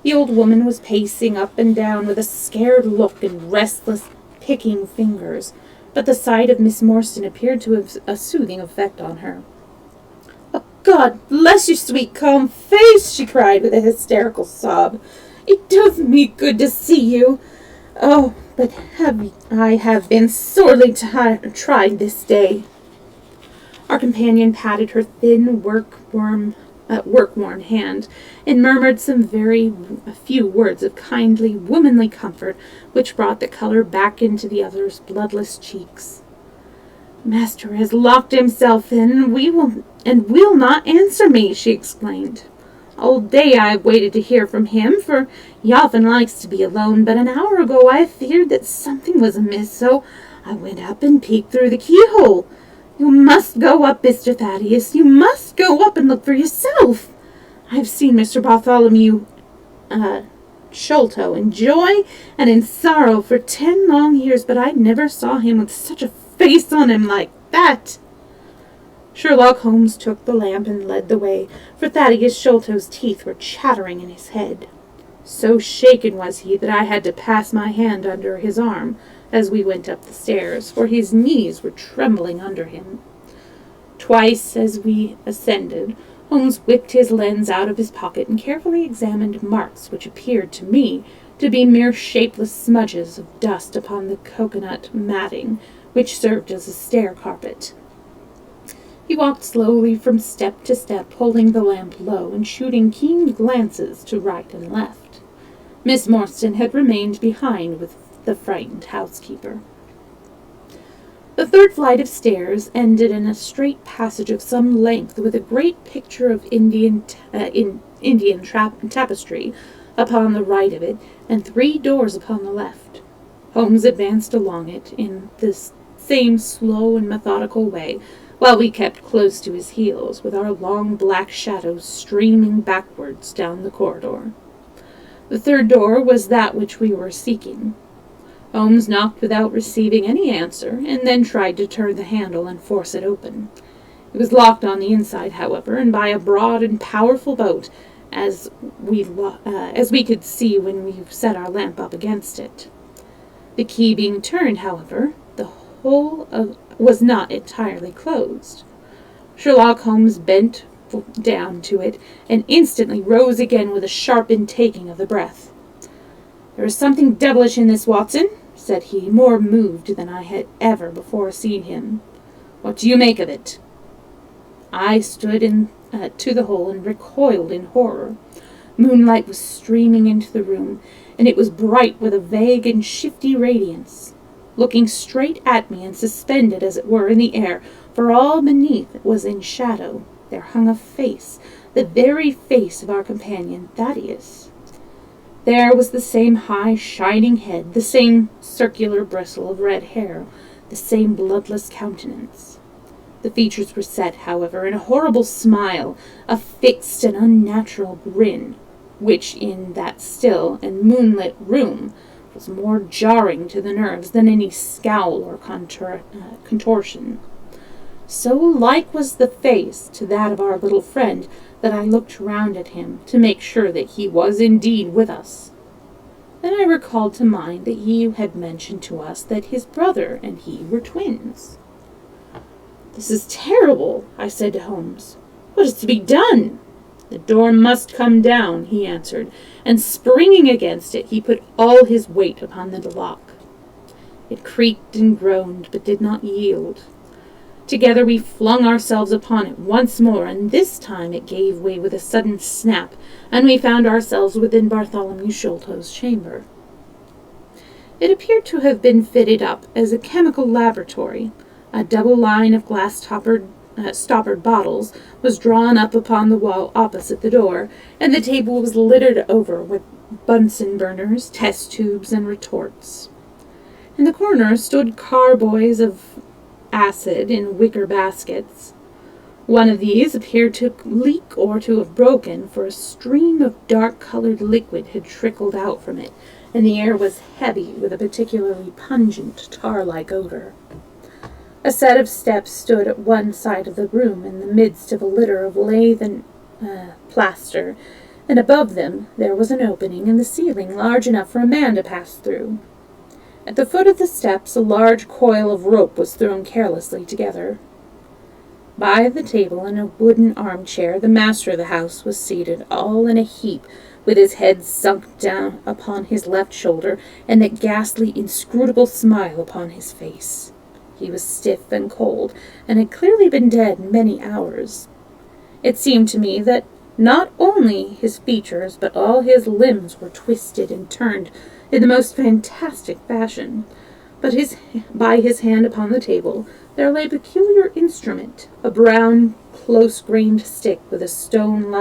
The old woman was pacing up and down with a scared look and restless, picking fingers, but the sight of Miss Morstan appeared to have a soothing effect on her. "Oh, God bless your sweet, calm face!" she cried with a hysterical sob. "It does me good to see you. Oh, but I have been sorely tried this day." Our companion patted her thin, workworn work-worn hand, and murmured some very few words of kindly, womanly comfort, which brought the color back into the other's bloodless cheeks. "Master has locked himself in, and will not answer me," she exclaimed. "All day I have waited to hear from him, for he often likes to be alone, but an hour ago I feared that something was amiss, so I went up and peeked through the keyhole. You must go up, Mr. Thaddeus. You must go up and look for yourself. I have seen Mr. Bartholomew Sholto in joy and in sorrow for 10 long years, but I never saw him with such a face on him like that." Sherlock Holmes took the lamp and led the way, for Thaddeus Sholto's teeth were chattering in his head. So shaken was he that I had to pass my hand under his arm as we went up the stairs, for his knees were trembling under him. Twice as we ascended, Holmes whipped his lens out of his pocket and carefully examined marks which appeared to me to be mere shapeless smudges of dust upon the coconut matting which served as a stair carpet. He walked slowly from step to step, holding the lamp low and shooting keen glances to right and left. Miss Morstan had remained behind with the frightened housekeeper. The third flight of stairs ended in a straight passage of some length, with a great picture of Indian tapestry upon the right of it, and 3 doors upon the left. Holmes advanced along it in this same slow and methodical way, while we kept close to his heels, with our long black shadows streaming backwards down the corridor. The third door was that which we were seeking. Holmes knocked without receiving any answer, and then tried to turn the handle and force it open. It was locked on the inside, however, and by a broad and powerful bolt, as we could see when we set our lamp up against it. The key being turned, however, the whole was not entirely closed. Sherlock Holmes bent down to it, and instantly rose again with a sharp intaking of the breath. "There is something devilish in this, Watson," said he, more moved than I had ever before seen him. "What do you make of it?" I stood to the hole and recoiled in horror. Moonlight was streaming into the room, and it was bright with a vague and shifty radiance. Looking straight at me and suspended, as it were, in the air, for all beneath was in shadow, there hung a face, the very face of our companion Thaddeus. There was the same high, shining head, the same circular bristle of red hair, the same bloodless countenance. The features were set, however, in a horrible smile, a fixed and unnatural grin, which in that still and moonlit room was more jarring to the nerves than any scowl or contortion. So like was the face to that of our little friend that I looked round at him to make sure that he was indeed with us. Then I recalled to mind that he had mentioned to us that his brother and he were twins. "This is terrible," I said to Holmes. "What is to be done?" "The door must come down," he answered, and springing against it, he put all his weight upon the lock. It creaked and groaned, but did not yield. Together we flung ourselves upon it once more, and this time it gave way with a sudden snap, and we found ourselves within Bartholomew Sholto's chamber. It appeared to have been fitted up as a chemical laboratory. A double line of stoppered bottles was drawn up upon the wall opposite the door, and the table was littered over with Bunsen burners, test tubes, and retorts. In the corner stood carboys of acid in wicker baskets. One of these appeared to leak or to have broken, for a stream of dark-colored liquid had trickled out from it, and the air was heavy with a particularly pungent tar-like odor. A set of steps stood at one side of the room in the midst of a litter of lath and plaster, and above them there was an opening in the ceiling large enough for a man to pass through. At the foot of the steps a large coil of rope was thrown carelessly together. By the table in a wooden armchair the master of the house was seated, all in a heap, with his head sunk down upon his left shoulder, and that ghastly, inscrutable smile upon his face. He was stiff and cold, and had clearly been dead many hours. It seemed to me that Not only his features, but all his limbs were twisted and turned in the most fantastic fashion. But by his hand upon the table there lay a peculiar instrument, a brown, close-grained stick with a stone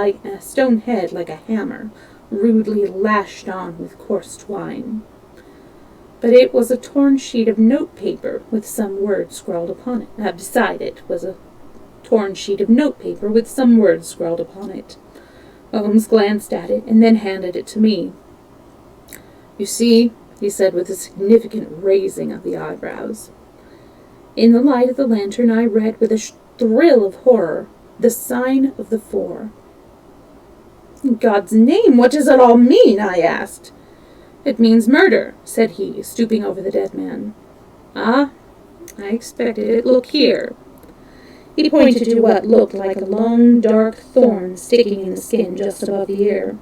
head like a hammer, rudely lashed on with coarse twine. But it was a torn sheet of notepaper with some words scrawled upon it. Beside it was a torn sheet of notepaper with some words scrawled upon it. Holmes glanced at it and then handed it to me. "You see," he said with a significant raising of the eyebrows. In the light of the lantern I read with a thrill of horror, "The Sign of the Four." "In God's name, what does it all mean?" I asked. "It means murder," said he, stooping over the dead man. "Ah, I expected it. Look here." He pointed to what looked like a long, dark thorn sticking in the skin just above the ear.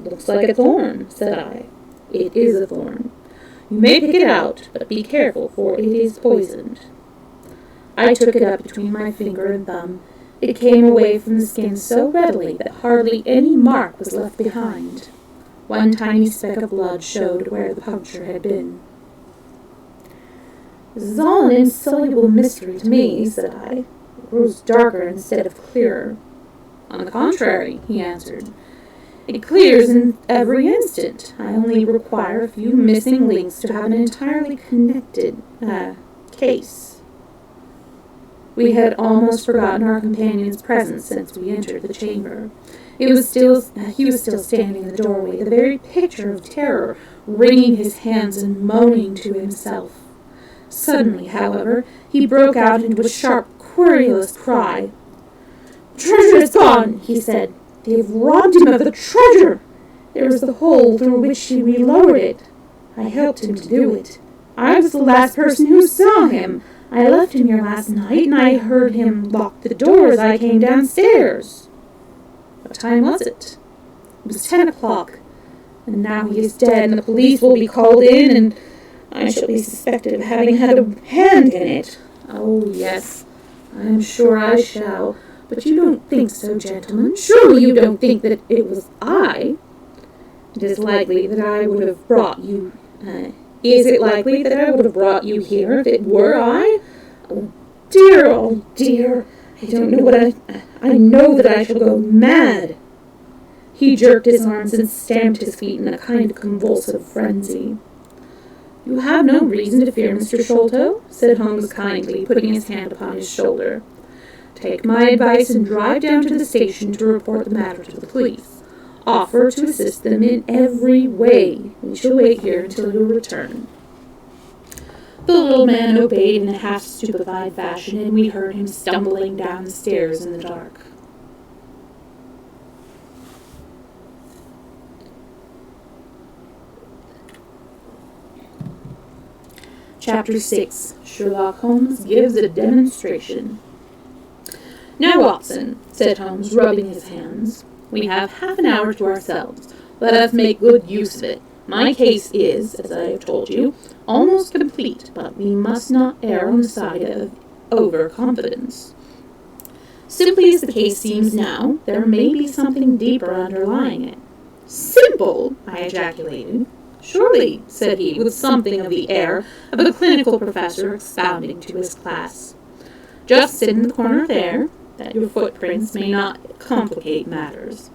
"Looks like a thorn," said I. "It is a thorn. You may pick it out, but be careful, for it is poisoned." I took it up between my finger and thumb. It came away from the skin so readily that hardly any mark was left behind. One tiny speck of blood showed where the puncture had been. "This is all an insoluble mystery to me," said I. "It grows darker instead of clearer." "On the contrary," he answered, "it clears in every instant. I only require a few missing links to have an entirely connected case." We had almost forgotten our companion's presence since we entered the chamber. He was still standing in the doorway, the very picture of terror, wringing his hands and moaning to himself. Suddenly, however, he broke out into a sharp, querulous cry. "The treasure is gone," he said. "They have robbed him of the treasure. There is the hole through which we lowered it. I helped him to do it. I was the last person who saw him. I left him here last night, and I heard him lock the door as I came downstairs." "What time was it?" "It was 10 o'clock. And now he is dead, and the police will be called in, and I shall be suspected of having had a hand in it." "Oh, yes, I am sure I shall. But you don't think so, gentlemen? Surely you don't think that it was I? It is likely that I would have brought you... Is it likely that I would have brought you here if it were I? Oh dear, I don't know I know that I shall go mad." He jerked his arms and stamped his feet in a kind of convulsive frenzy. "You have no reason to fear, Mr. Sholto," said Holmes kindly, putting his hand upon his shoulder. "Take my advice and drive down to the station to report the matter to the police. Offer to assist them in every way. We shall wait here until your return." The little man obeyed in a half-stupefied fashion, and we heard him stumbling down the stairs in the dark. Chapter 6. Sherlock Holmes gives a demonstration. "Now, Watson," said Holmes, rubbing his hands, "we have half an hour to ourselves. Let us make good use of it. My case is, as I have told you, almost complete, but we must not err on the side of overconfidence. Simply as the case seems now, there may be something deeper underlying it." "Simple!" I ejaculated. "Surely," said he, with something of the air of a clinical professor expounding to his class. "Just sit in the corner there, that your footprints may not complicate matters.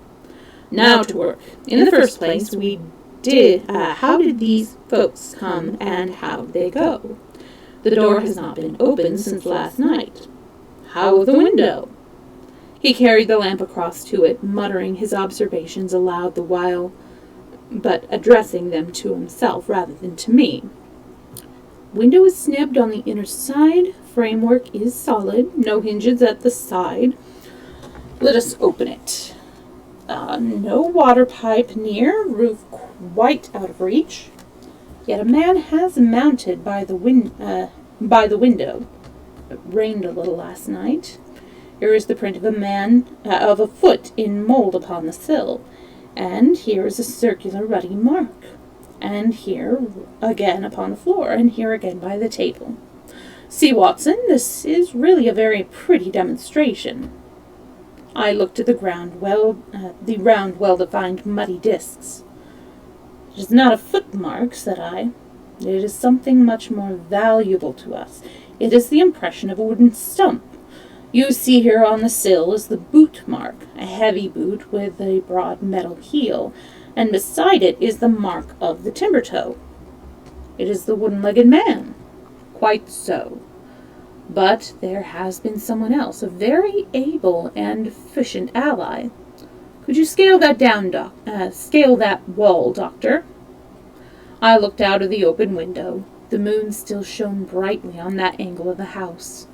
Now to work. In the first place, how did these folks come and how did they go? The door has not been opened since last night. How of the window?" He carried the lamp across to it, muttering his observations aloud the while, but addressing them to himself rather than to me. "Window is snibbed on the inner side. Framework is solid. No hinges at the side. Let us open it. No water pipe near. Roof quite out of reach. Yet a man has mounted by the window. It rained a little last night. Here is the print of a foot in mold upon the sill. And here is a circular ruddy mark. And here again upon the floor, and here again by the table. See, Watson, this is really a very pretty demonstration." I looked at the round, well-defined muddy discs. "It is not a footmark," said I. "It is something much more valuable to us. It is the impression of a wooden stump. You see here on the sill is the boot mark, a heavy boot with a broad metal heel, and beside it is the mark of the timber toe. It is the wooden-legged man." "Quite so. But there has been someone else, a very able and efficient ally. Could you scale that wall, Doctor?" I looked out of the open window. The moon still shone brightly on that angle of the house.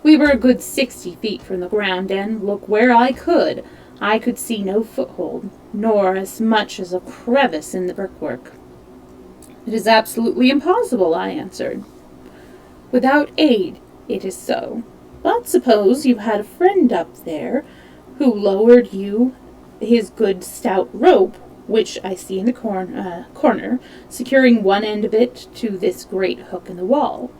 We were a good 60 feet from the ground, and, look where I could see no foothold, nor as much as a crevice in the brickwork. "It is absolutely impossible," I answered. "Without aid, it is so. But suppose you had a friend up there who lowered you his good stout rope, which I see in the corner, securing one end of it to this great hook in the wall.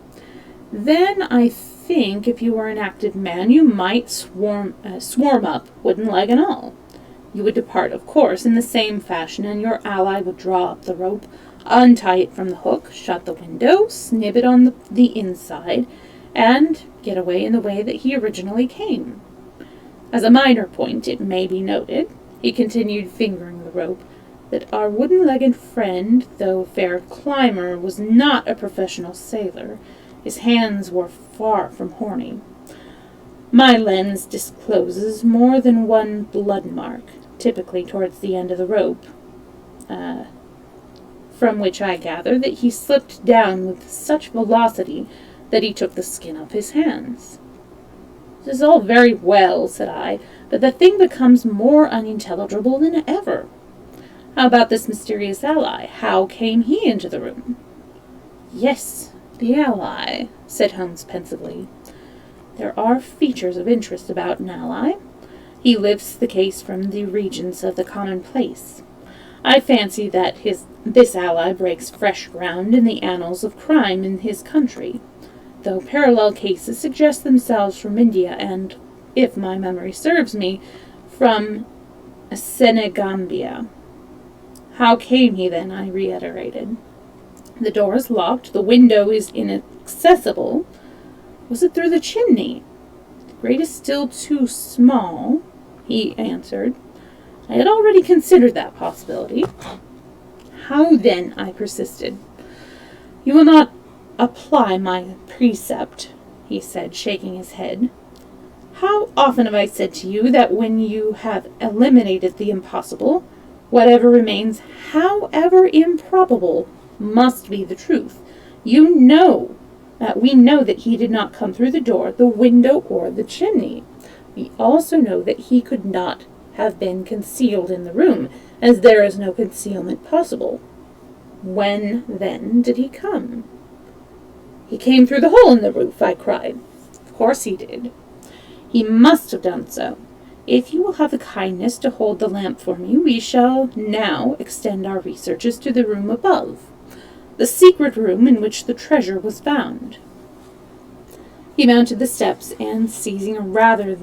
Then I think if you were an active man, you might swarm up, wooden leg and all. You would depart, of course, in the same fashion, and your ally would draw up the rope, untie it from the hook, shut the window, snip it on the inside, and get away in the way that he originally came. As a minor point, it may be noted," he continued, fingering the rope, "that our wooden-legged friend, though a fair climber, was not a professional sailor. His hands were far from horny. My lens discloses more than one blood mark, typically towards the end of the rope, from which I gather that he slipped down with such velocity that he took the skin off his hands." "This is all very well," said I, "but the thing becomes more unintelligible than ever. How about this mysterious ally? How came he into the room?" "Yes, the ally," said Holmes pensively. "There are features of interest about an ally. He lifts the case from the regions of the commonplace. I fancy that this ally breaks fresh ground in the annals of crime in his country, though parallel cases suggest themselves from India and, if my memory serves me, from Senegambia." "How came he, then?" I reiterated. "The door is locked, the window is inaccessible. Was it through the chimney?" "The grate is still too small," he answered. "I had already considered that possibility." "How then?" I persisted. "You will not apply my precept," he said, shaking his head. "How often have I said to you that when you have eliminated the impossible, whatever remains, however improbable, must be the truth? We know that he did not come through the door, the window, or the chimney. We also know that he could not have been concealed in the room, as there is no concealment possible. When, then, did he come?" "He came through the hole in the roof," I cried. "Of course he did." "He must have done so. If you will have the kindness to hold the lamp for me, we shall now extend our researches to the room above, the secret room in which the treasure was found." He mounted the steps, and seizing a rather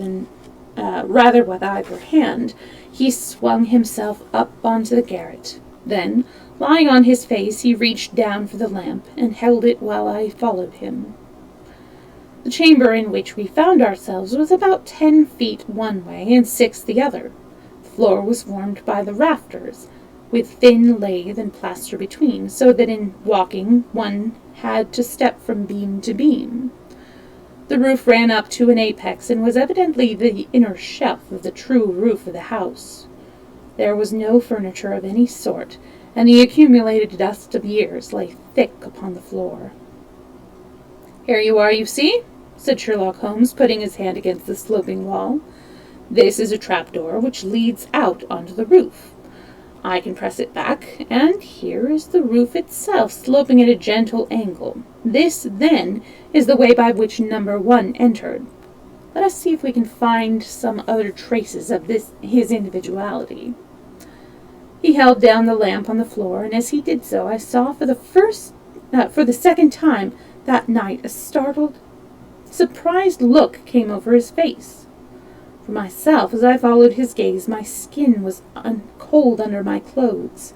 with either hand, he swung himself up onto the garret. Then, lying on his face, he reached down for the lamp, and held it while I followed him. The chamber in which we found ourselves was about 10 feet one way and 6 the other. The floor was formed by the rafters, with thin lath and plaster between, so that in walking one had to step from beam to beam. The roof ran up to an apex and was evidently the inner shelf of the true roof of the house. There was no furniture of any sort, and the accumulated dust of years lay thick upon the floor. "Here you are, you see," said Sherlock Holmes, putting his hand against the sloping wall. "This is a trapdoor which leads out onto the roof. I can press it back, and here is the roof itself sloping at a gentle angle. This, then, is the way by which number 1 entered. Let us see if we can find some other traces of his individuality." He held down the lamp on the floor, and as he did so, I saw for the second time that night a startled, surprised look came over his face. For myself, as I followed his gaze, my skin was cold under my clothes.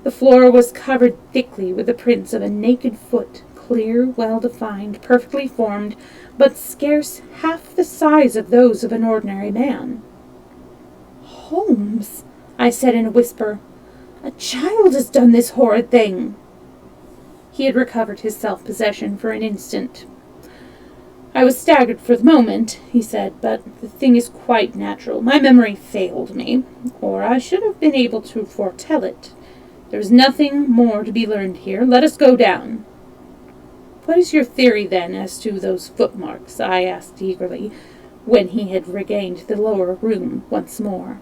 The floor was covered thickly with the prints of a naked foot, clear, well-defined, perfectly formed, but scarce half the size of those of an ordinary man. "Holmes," I said in a whisper, "a child has done this horrid thing." He had recovered his self-possession for an instant. "I was staggered for the moment," he said, "but the thing is quite natural. My memory failed me, or I should have been able to foretell it. There is nothing more to be learned here. Let us go down." "What is your theory, then, as to those footmarks?" I asked eagerly, when he had regained the lower room once more.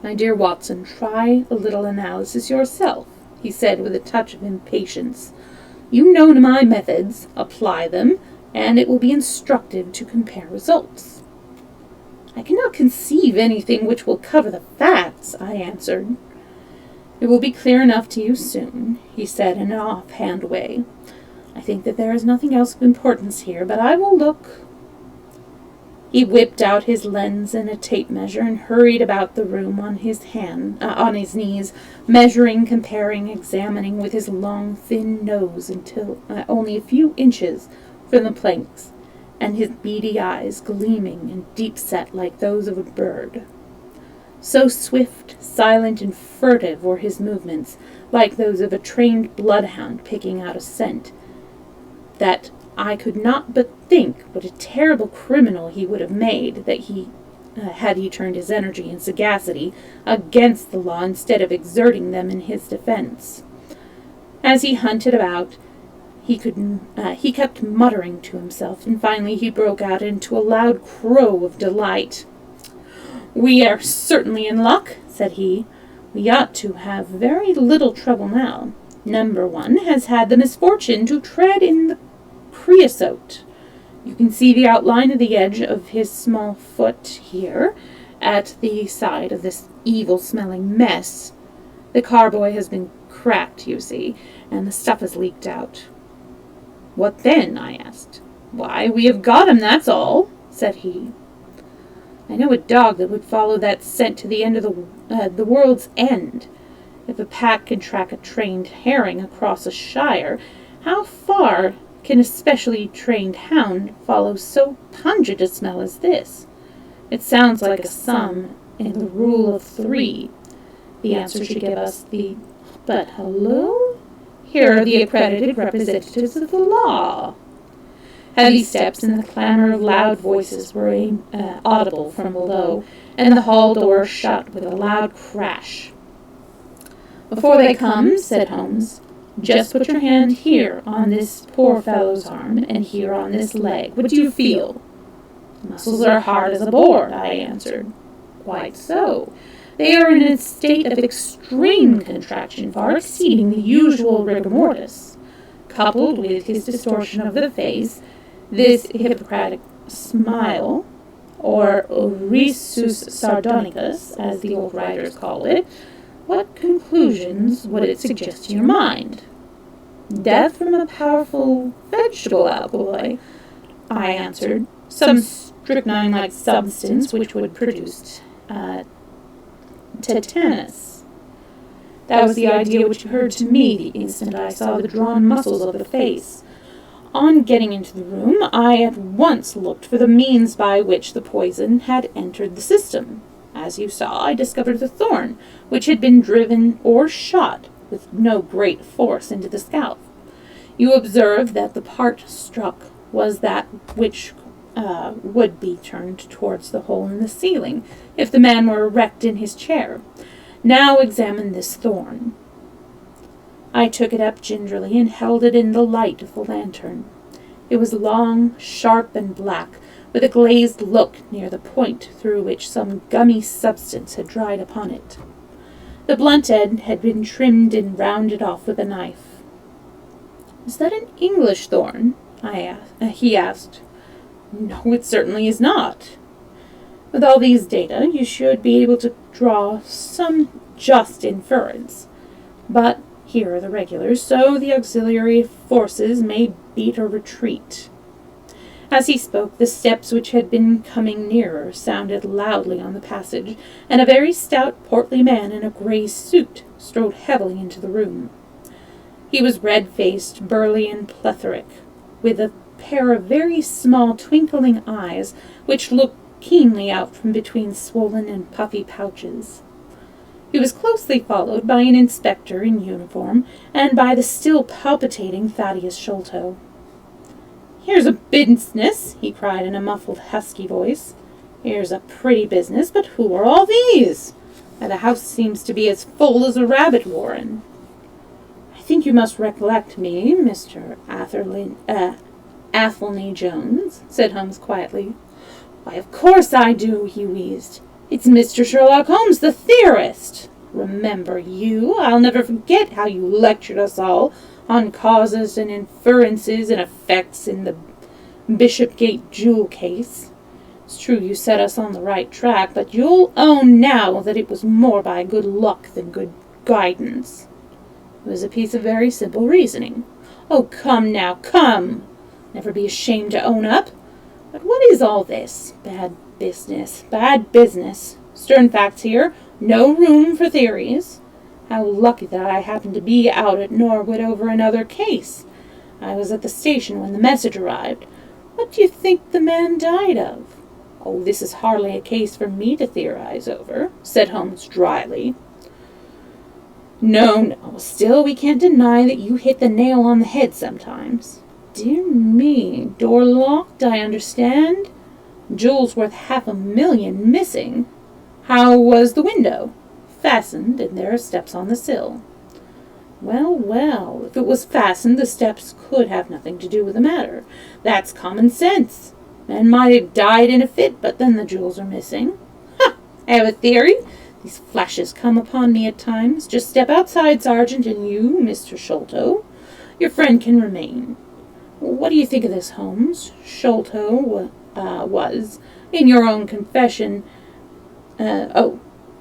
"My dear Watson, try a little analysis yourself," he said with a touch of impatience. "You know my methods. Apply them, and it will be instructive to compare results." "I cannot conceive anything which will cover the facts," I answered. "It will be clear enough to you soon," he said in an offhand way. "I think that there is nothing else of importance here, but I will look." He whipped out his lens and a tape measure and hurried about the room on his knees, measuring, comparing, examining with his long, thin nose until only a few inches from the planks, and his beady eyes gleaming and deep-set like those of a bird. So swift, silent, and furtive were his movements, like those of a trained bloodhound picking out a scent, that I could not but think what a terrible criminal he would have made had he turned his energy and sagacity against the law instead of exerting them in his defense. As he hunted about, he kept muttering to himself, and finally he broke out into a loud crow of delight. "We are certainly in luck," said he. "We ought to have very little trouble now. Number 1 has had the misfortune to tread in the creosote. You can see the outline of the edge of his small foot here, at the side of this evil-smelling mess. The carboy has been cracked, you see, and the stuff has leaked out." "What then?" I asked. "Why, we have got him, that's all," said he. "I know a dog that would follow that scent to the end of the world's end. If a pack can track a trained herring across a shire, how far can a specially trained hound follow so pungent a smell as this? It sounds like a sum in the rule of 3. The answer should give us the... But hello? Here are the accredited representatives of the law." Heavy steps and the clamor of loud voices were audible from below, and the hall door shut with a loud crash. "Before they come," said Holmes, "just put your hand here on this poor fellow's arm, and here on this leg. What do you feel?" "The muscles are hard as a board," I answered. "Quite so. They are in a state of extreme contraction, far exceeding the usual rigor mortis. Coupled with his distortion of the face, this Hippocratic smile, or risus sardonicus, as the old writers call it, what conclusions would it suggest to your mind?" "Death from a powerful vegetable alkaloid," I answered. "Some strychnine-like substance which would produce tetanus." That was the idea which occurred to me the instant I saw the drawn muscles of the face. On getting into the room, I at once looked for the means by which the poison had entered the system. As you saw, I discovered the thorn, which had been driven or shot with no great force into the scalp. You observe that the part struck was that which would be turned towards the hole in the ceiling, if the man were erect in his chair. Now examine this thorn." I took it up gingerly and held it in the light of the lantern. It was long, sharp, and black, with a glazed look near the point through which some gummy substance had dried upon it. The blunt end had been trimmed and rounded off with a knife. "Is that an English thorn?" he asked. "No, it certainly is not." "With all these data, you should be able to draw some just inference. But here are the regulars, so the auxiliary forces may beat a retreat." As he spoke, the steps which had been coming nearer sounded loudly on the passage, and a very stout, portly man in a grey suit strode heavily into the room. He was red-faced, burly, and plethoric, with a pair of very small, twinkling eyes which looked keenly out from between swollen and puffy pouches. He was closely followed by an inspector in uniform, and by the still palpitating Thaddeus Sholto. "Here's a business," he cried in a muffled, husky voice. "Here's a pretty business, but who are all these? Why, the house seems to be as full as a rabbit warren." "I think you must recollect me, Mr. Athelney Jones," said Holmes quietly. "Why, of course I do," he wheezed. "It's Mr. Sherlock Holmes, the theorist. Remember you? I'll never forget how you lectured us all on causes and inferences and effects in the Bishopgate jewel case. It's true you set us on the right track, but you'll own now that it was more by good luck than good guidance. It was a piece of very simple reasoning. Oh, come now, come! Never be ashamed to own up. But what is all this? Bad business, bad business. Stern facts here, no room for theories. How lucky that I happened to be out at Norwood over another case. I was at the station when the message arrived. What do you think the man died of? Oh, this is hardly a case for me to theorize over," said Holmes dryly. No, still we can't deny that you hit the nail on the head sometimes. Dear me, door locked, I understand. Jewels worth $500,000 missing. How was the window? Fastened, and there are steps on the sill. Well, if it was fastened, the steps could have nothing to do with the matter. That's common sense. Man might have died in a fit, but then the jewels are missing. Ha! I have a theory. These flashes come upon me at times. Just step outside, Sergeant, and you, Mr. Sholto, your friend can remain. What do you think of this, Holmes? Sholto was, in your own confession,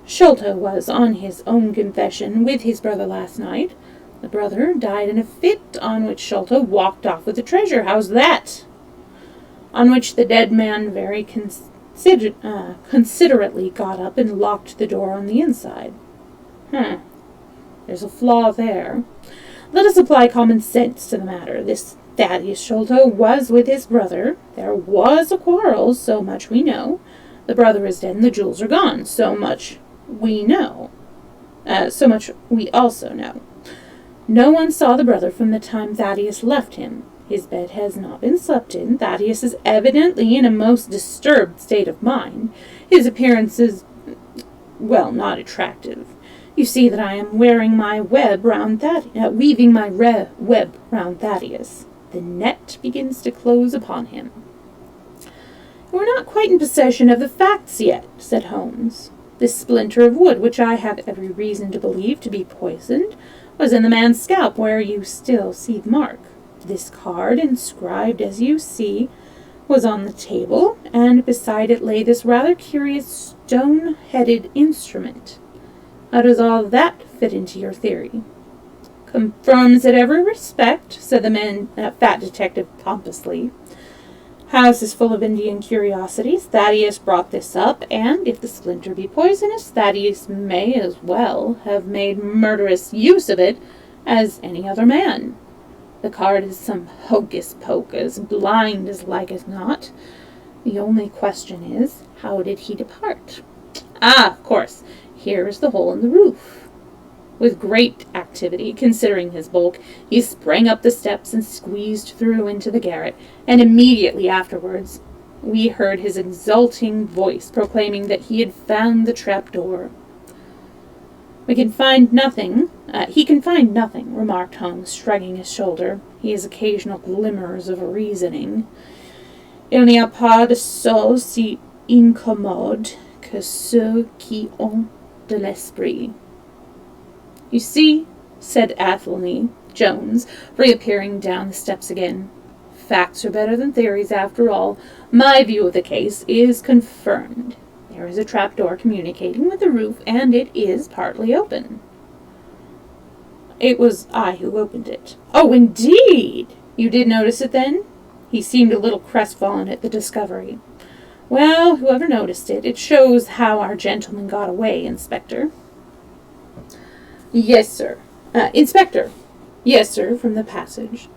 Sholto was on his own confession with his brother last night. The brother died in a fit, on which Sholto walked off with the treasure. How's that? On which the dead man very considerately got up and locked the door on the inside. There's a flaw there. Let us apply common sense to the matter. This Thaddeus Sholto was with his brother. There was a quarrel, so much we know. The brother is dead and the jewels are gone, so much we know. So much we also know. No one saw the brother from the time Thaddeus left him. His bed has not been slept in. Thaddeus is evidently in a most disturbed state of mind. His appearance is, not attractive. You see that I am weaving my web round Thaddeus. The net begins to close upon him. We're not quite in possession of the facts yet, said Holmes. This splinter of wood, which I have every reason to believe to be poisoned, was in the man's scalp, where you still see the mark. This card, inscribed as you see, was on the table, and beside it lay this rather curious stone-headed instrument. How does all that fit into your theory? Confirms in every respect, said the fat detective pompously. House is full of Indian curiosities. Thaddeus brought this up, and if the splinter be poisonous, Thaddeus may as well have made murderous use of it as any other man. The card is some hocus-pocus, blind as like as not. The only question is, how did he depart? Of course, here is the hole in the roof. With great activity, considering his bulk, he sprang up the steps and squeezed through into the garret, and immediately afterwards we heard his exulting voice proclaiming that he had found the trapdoor. He can find nothing, remarked Holmes, shrugging his shoulder. He has occasional glimmers of reasoning. Il n'y a pas de choses si incommodes que ceux qui ont de l'esprit. You see, said Athelney Jones, reappearing down the steps again. Facts are better than theories, after all. My view of the case is confirmed. There is a trapdoor communicating with the roof, and it is partly open. It was I who opened it. Oh, indeed! You did notice it, then? He seemed a little crestfallen at the discovery. Well, whoever noticed it, it shows how our gentleman got away, Inspector. Yes, sir. Inspector. Yes, sir, from the passage.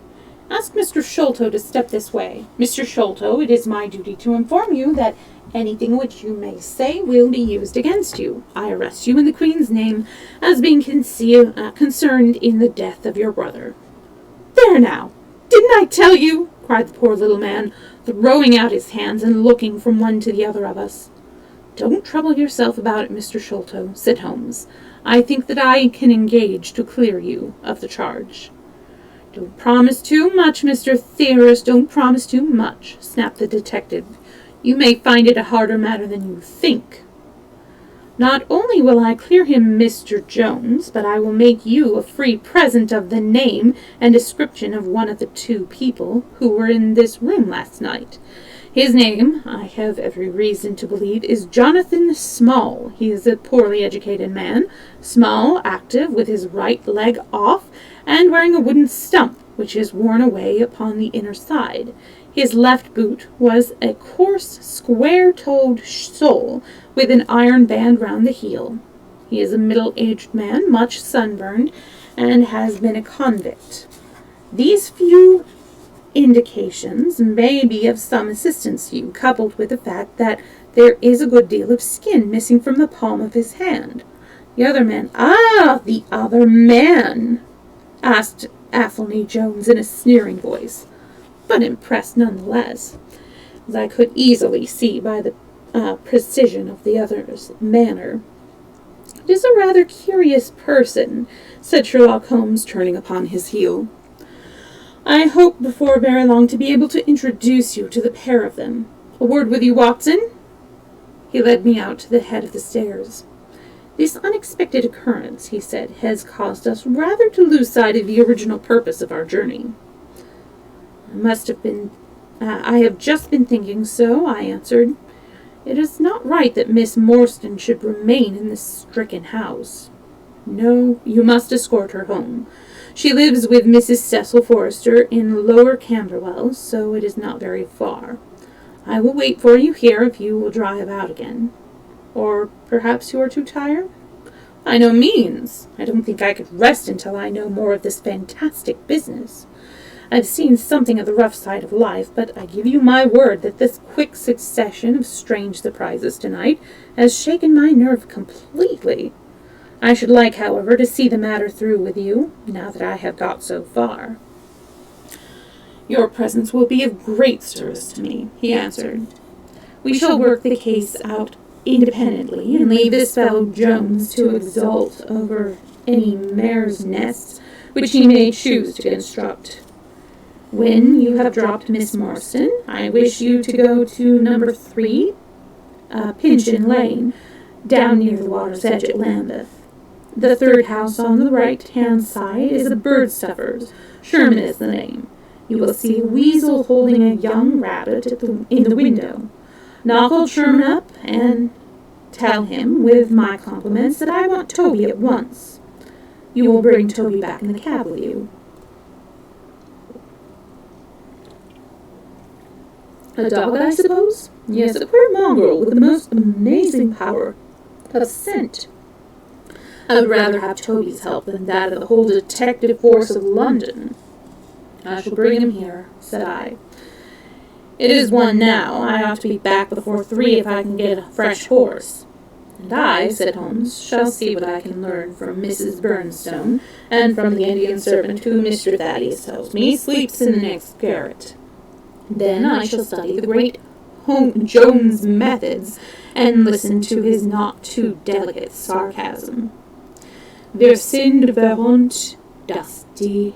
Ask Mr. Sholto to step this way. Mr. Sholto, it is my duty to inform you that anything which you may say will be used against you. I arrest you in the Queen's name as being concerned in the death of your brother. There now! Didn't I tell you? Cried the poor little man, throwing out his hands and looking from one to the other of us. Don't trouble yourself about it, Mr. Sholto, said Holmes. I think that I can engage to clear you of the charge. Don't promise too much, Mr. Theorist, don't promise too much, snapped the detective. You may find it a harder matter than you think. Not only will I clear him, Mr. Jones, but I will make you a free present of the name and description of one of the two people who were in this room last night. His name, I have every reason to believe, is Jonathan Small. He is a poorly educated man, small, active, with his right leg off, and wearing a wooden stump, which is worn away upon the inner side. His left boot was a coarse, square-toed sole with an iron band round the heel. He is a middle-aged man, much sunburned, and has been a convict. These few indications may be of some assistance to you, coupled with the fact that there is a good deal of skin missing from the palm of his hand. The other man, the other man, asked Athelney Jones in a sneering voice, but impressed nonetheless, as I could easily see by the precision of the other's manner. It is a rather curious person, said Sherlock Holmes, turning upon his heel. I hope before very long to be able to introduce you to the pair of them. A word with you, Watson? He led me out to the head of the stairs. This unexpected occurrence, he said, has caused us rather to lose sight of the original purpose of our journey. I have just been thinking so, I answered. It is not right that Miss Morstan should remain in this stricken house. No, you must escort her home. She lives with Mrs. Cecil Forrester in Lower Camberwell, so it is not very far. I will wait for you here if you will drive out again. Or perhaps you are too tired? By no means. I don't think I could rest until I know more of this fantastic business. I've seen something of the rough side of life, but I give you my word that this quick succession of strange surprises tonight has shaken my nerve completely. I should like, however, to see the matter through with you, now that I have got so far. Your presence will be of great service to me, he answered. We shall work the case out independently and leave this fellow Jones to exult over any mare's nests which he may choose to construct. When you have dropped Miss Morstan, I wish you to go to number 3, Pinchin Lane, down near the water's edge at Lambeth. The third house on the right-hand side is a bird stuffer's. Sherman is the name. You will see a weasel holding a young rabbit in the window. Knock old Sherman up and tell him, with my compliments, that I want Toby at once. You will bring Toby back in the cab with you. A dog, I suppose? Yes, a queer mongrel with the most amazing power of scent. I would rather have Toby's help than that of the whole detective force of London. I shall bring him here, said I. It is 1 now. I ought to be back before 3 if I can get a fresh horse. And I, said Holmes, shall see what I can learn from Mrs. Burnstone and from the Indian servant who, Mr. Thaddeus tells me, sleeps in the next garret. Then I shall study the great Jones' methods and listen to his not too delicate sarcasm. Wir sind verwandt, dass die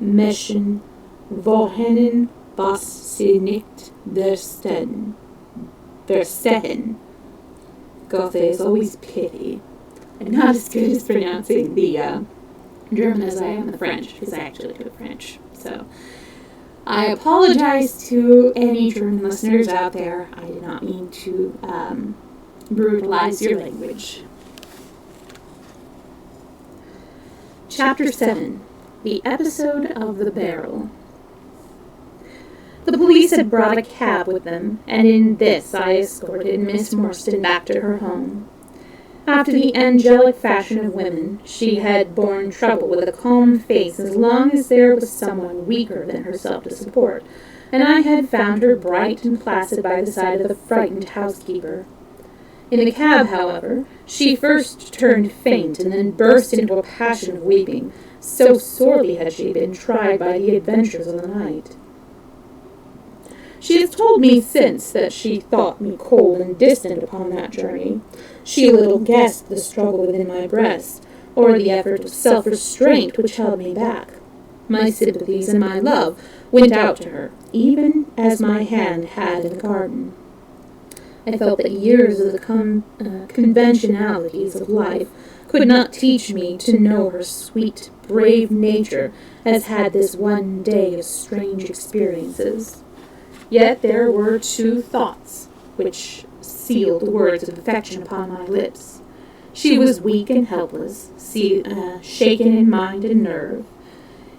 Menschen wohnen, was sie nicht verstehen. Gothe is always pity. I'm not as good as pronouncing the German as I am the French, because I actually do French. So I apologize to any German listeners out there. I did not mean to brutalize your language. Chapter 7. The Episode of the Barrel. The police had brought a cab with them, and in this I escorted Miss Morstan back to her home. After the angelic fashion of women, she had borne trouble with a calm face as long as there was someone weaker than herself to support, and I had found her bright and placid by the side of the frightened housekeeper. In the cab, however, she first turned faint and then burst into a passion of weeping, so sorely had she been tried by the adventures of the night. She has told me since that she thought me cold and distant upon that journey. She little guessed the struggle within my breast, or the effort of self-restraint which held me back. My sympathies and my love went out to her, even as my hand had in the garden. I felt that years of the conventionalities of life could not teach me to know her sweet, brave nature as had this one day of strange experiences. Yet there were two thoughts which sealed the words of affection upon my lips. She was weak and helpless, shaken in mind and nerve.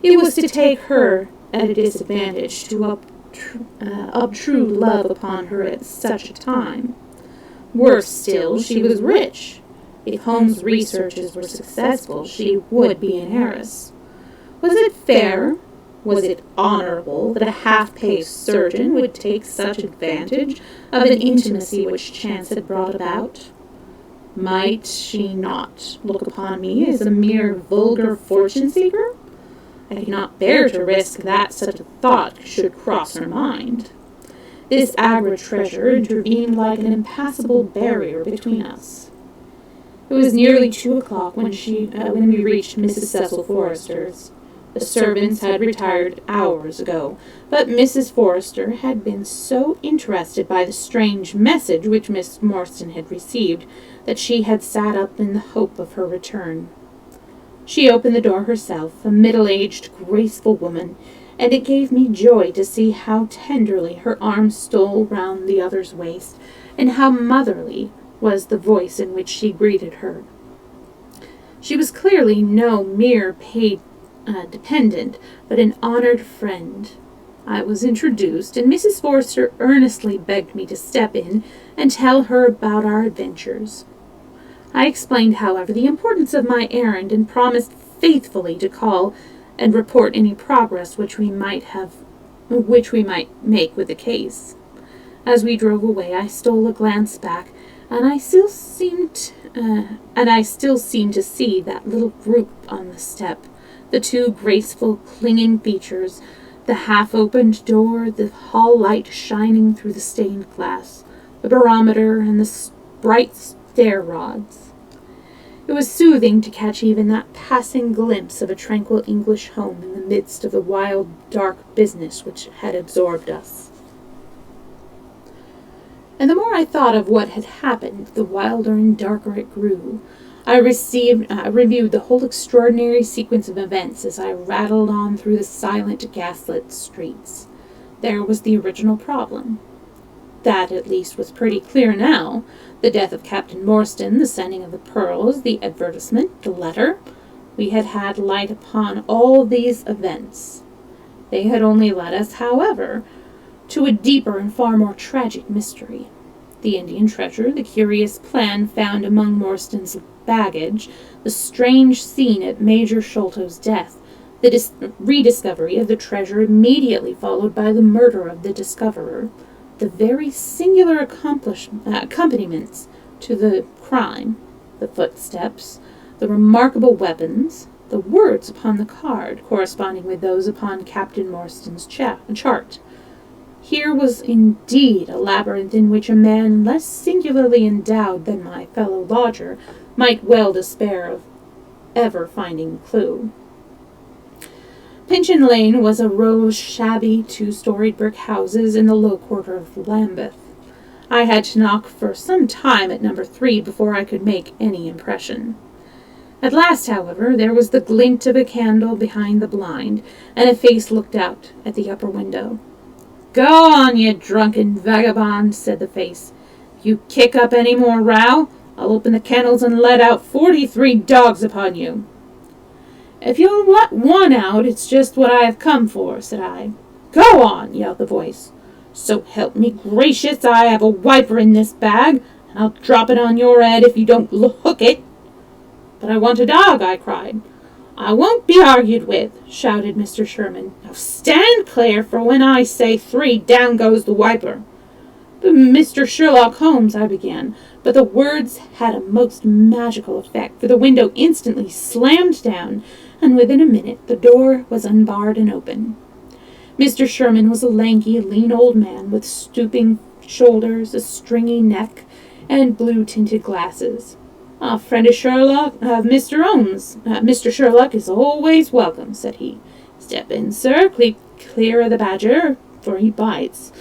It was to take her at a disadvantage to obtrude love upon her at such a time. Worse still, she was rich. If Holmes' researches were successful, she would be an heiress. Was it fair? Was it honorable that a half-paced surgeon would take such advantage of an intimacy which chance had brought about? Might she not look upon me as a mere vulgar fortune-seeker? I could not bear to risk that such a thought should cross her mind. This agra treasure intervened like an impassable barrier between us. It was nearly 2:00 when we reached Mrs. Cecil Forrester's. The servants had retired hours ago, but Mrs. Forrester had been so interested by the strange message which Miss Morstan had received that she had sat up in the hope of her return. She opened the door herself, a middle-aged, graceful woman, and it gave me joy to see how tenderly her arm stole round the other's waist, and how motherly was the voice in which she greeted her. She was clearly no mere paid dependent, but an honored friend. I was introduced, and Mrs. Forrester earnestly begged me to step in and tell her about our adventures. I explained, however, the importance of my errand, and promised faithfully to call and report any progress which we might make with the case. As we drove away, I stole a glance back, and I still seemed to see that little group on the step. The two graceful, clinging features, the half-opened door, the hall light shining through the stained glass, the barometer, and the bright stair rods. It was soothing to catch even that passing glimpse of a tranquil English home in the midst of the wild, dark business which had absorbed us. And the more I thought of what had happened, the wilder and darker it grew. I reviewed the whole extraordinary sequence of events as I rattled on through the silent, gaslit streets. There was the original problem. That, at least, was pretty clear now. The death of Captain Morstan, the sending of the pearls, the advertisement, the letter. We had had light upon all these events. They had only led us, however, to a deeper and far more tragic mystery. The Indian treasure, the curious plan found among Morstan's baggage, the strange scene at Major Sholto's death, the rediscovery of the treasure immediately followed by the murder of the discoverer, the very singular accompaniments to the crime, the footsteps, the remarkable weapons, the words upon the card corresponding with those upon Captain Morstan's chart. Here was indeed a labyrinth in which a man less singularly endowed than my fellow lodger might well despair of ever finding the clue. Pinchin Lane was a row of shabby, two-storied brick houses in the low quarter of Lambeth. I had to knock for some time at number 3 before I could make any impression. At last, however, there was the glint of a candle behind the blind, and a face looked out at the upper window. "Go on, you drunken vagabond," said the face. "If you kick up any more row, I'll open the kennels and let out 43 dogs upon you." "If you'll let one out, it's just what I have come for," said I. Go on, yelled the voice. So help me gracious, I have a wiper in this bag, and I'll drop it on your head if you don't hook it. But I want a dog, I cried. I won't be argued with, shouted Mr. Sherman. Now stand clear, for when I say 3, down goes the wiper. But Mr. Sherlock Holmes, I began, but the words had a most magical effect, for the window instantly slammed down, and within a minute the door was unbarred and open. Mr. Sherman was a lanky, lean old man with stooping shoulders, a stringy neck, and blue-tinted glasses. "A friend of Mr. Holmes. Mr. Sherlock is always welcome," said he. "Step in, sir. Keep clear of the badger, for he bites.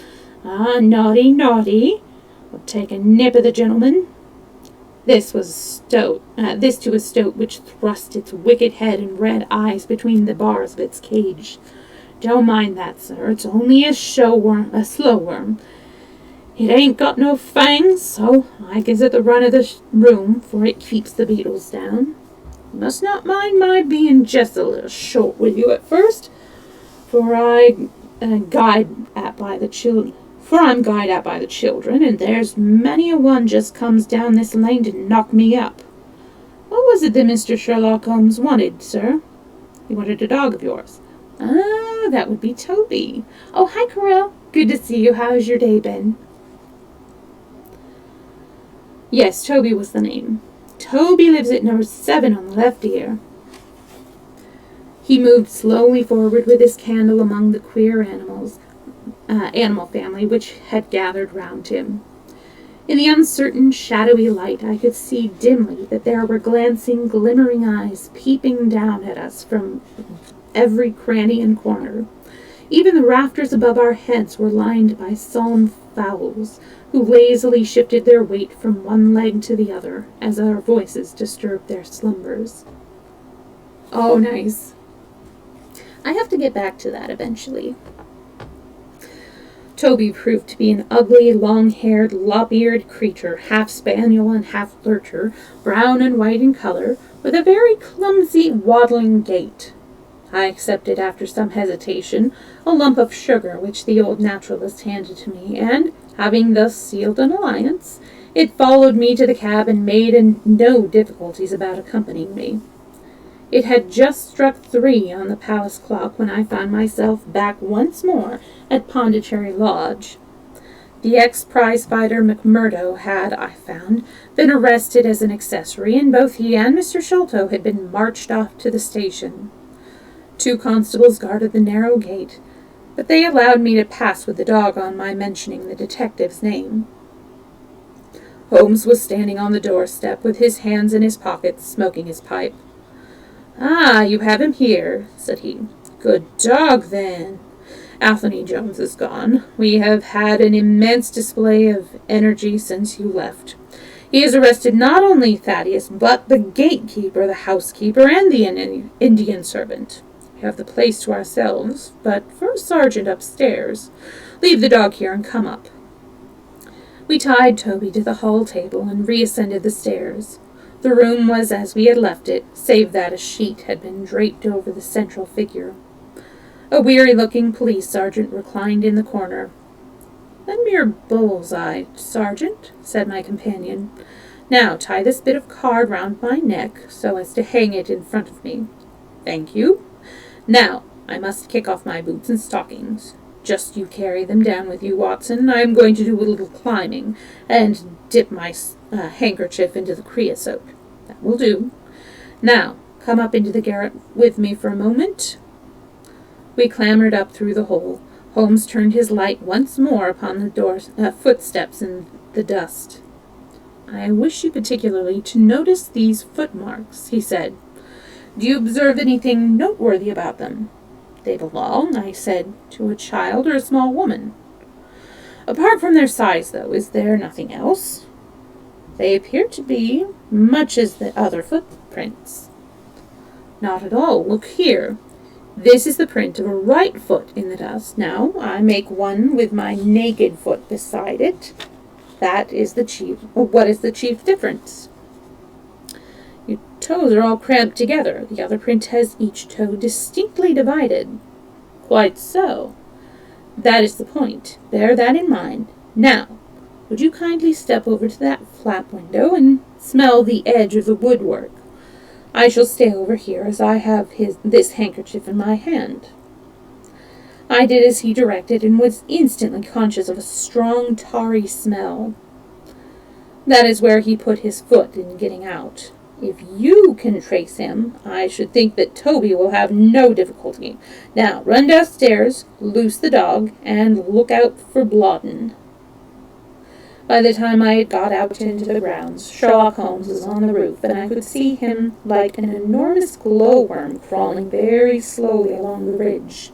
Ah, naughty, naughty. We'll take a nip of the gentleman." This to a stoat which thrust its wicked head and red eyes between the bars of its cage. "Don't mind that, sir. It's only a slow worm. It ain't got no fangs, so I gives it the run of the room, for it keeps the beetles down. You must not mind my being just a little short with you at first, for I'm guyed at by the children, and there's many a one just comes down this lane to knock me up. What was it that Mr. Sherlock Holmes wanted, sir?" "He wanted a dog of yours." "Ah, that would be Toby. Oh, hi, Carell. Good to see you. How's your day been?" Yes, Toby was the name. "Toby lives at number 7 on the left ear." He moved slowly forward with his candle among the queer animal family which had gathered round him. In the uncertain, shadowy light I could see dimly that there were glancing, glimmering eyes peeping down at us from every cranny and corner. Even the rafters above our heads were lined by solemn fowls, who lazily shifted their weight from one leg to the other as our voices disturbed their slumbers. Oh, nice. I have to get back to that eventually. Toby proved to be an ugly, long-haired, lop-eared creature, half spaniel and half lurcher, brown and white in color, with a very clumsy, waddling gait. I accepted, after some hesitation, a lump of sugar which the old naturalist handed to me, and, having thus sealed an alliance, it followed me to the cab and made no difficulties about accompanying me. It had just struck 3 on the palace clock when I found myself back once more at Pondicherry Lodge. The ex-prize-fighter McMurdo had, I found, been arrested as an accessory, and both he and Mr. Sholto had been marched off to the station. 2 constables guarded the narrow gate, but they allowed me to pass with the dog on my mentioning the detective's name. Holmes was standing on the doorstep with his hands in his pockets, smoking his pipe. "Ah, you have him here," said he. "Good dog, then. Anthony Jones is gone. We have had an immense display of energy since you left. He has arrested not only Thaddeus, but the gatekeeper, the housekeeper, and the Indian servant. We have the place to ourselves, but for a sergeant upstairs. Leave the dog here and come up." We tied Toby to the hall table and reascended the stairs. The room was as we had left it, save that a sheet had been draped over the central figure. A weary-looking police sergeant reclined in the corner. "A mere bull's-eye, sergeant," said my companion. "Now tie this bit of card round my neck, so as to hang it in front of me. Thank you. Now, I must kick off my boots and stockings. Just you carry them down with you, Watson. I am going to do a little climbing, and dip my handkerchief into the creosote. That will do. Now, come up into the garret with me for a moment." We clambered up through the hole. Holmes turned his light once more upon the footsteps in the dust. "I wish you particularly to notice these footmarks," he said. "Do you observe anything noteworthy about them?" "They belong," I said, "to a child or a small woman." "Apart from their size, though, is there nothing else?" "They appear to be much as the other footprints." "Not at all. Look here. This is the print of a right foot in the dust. Now I make one with my naked foot beside it. What is the chief difference?" "Your toes are all cramped together. The other print has each toe distinctly divided." "Quite so. That is the point. Bear that in mind. Now, would you kindly step over to that flap window and smell the edge of the woodwork? I shall stay over here as I have this handkerchief in my hand." I did as he directed and was instantly conscious of a strong tarry smell. That is where he put his foot in getting out. If you can trace him, I should think that Toby will have no difficulty. Now, run downstairs, loose the dog, and look out for Blodden. By the time I had got out into the grounds, Sherlock Holmes was on the roof, and I could see him like an enormous glowworm crawling very slowly along the ridge.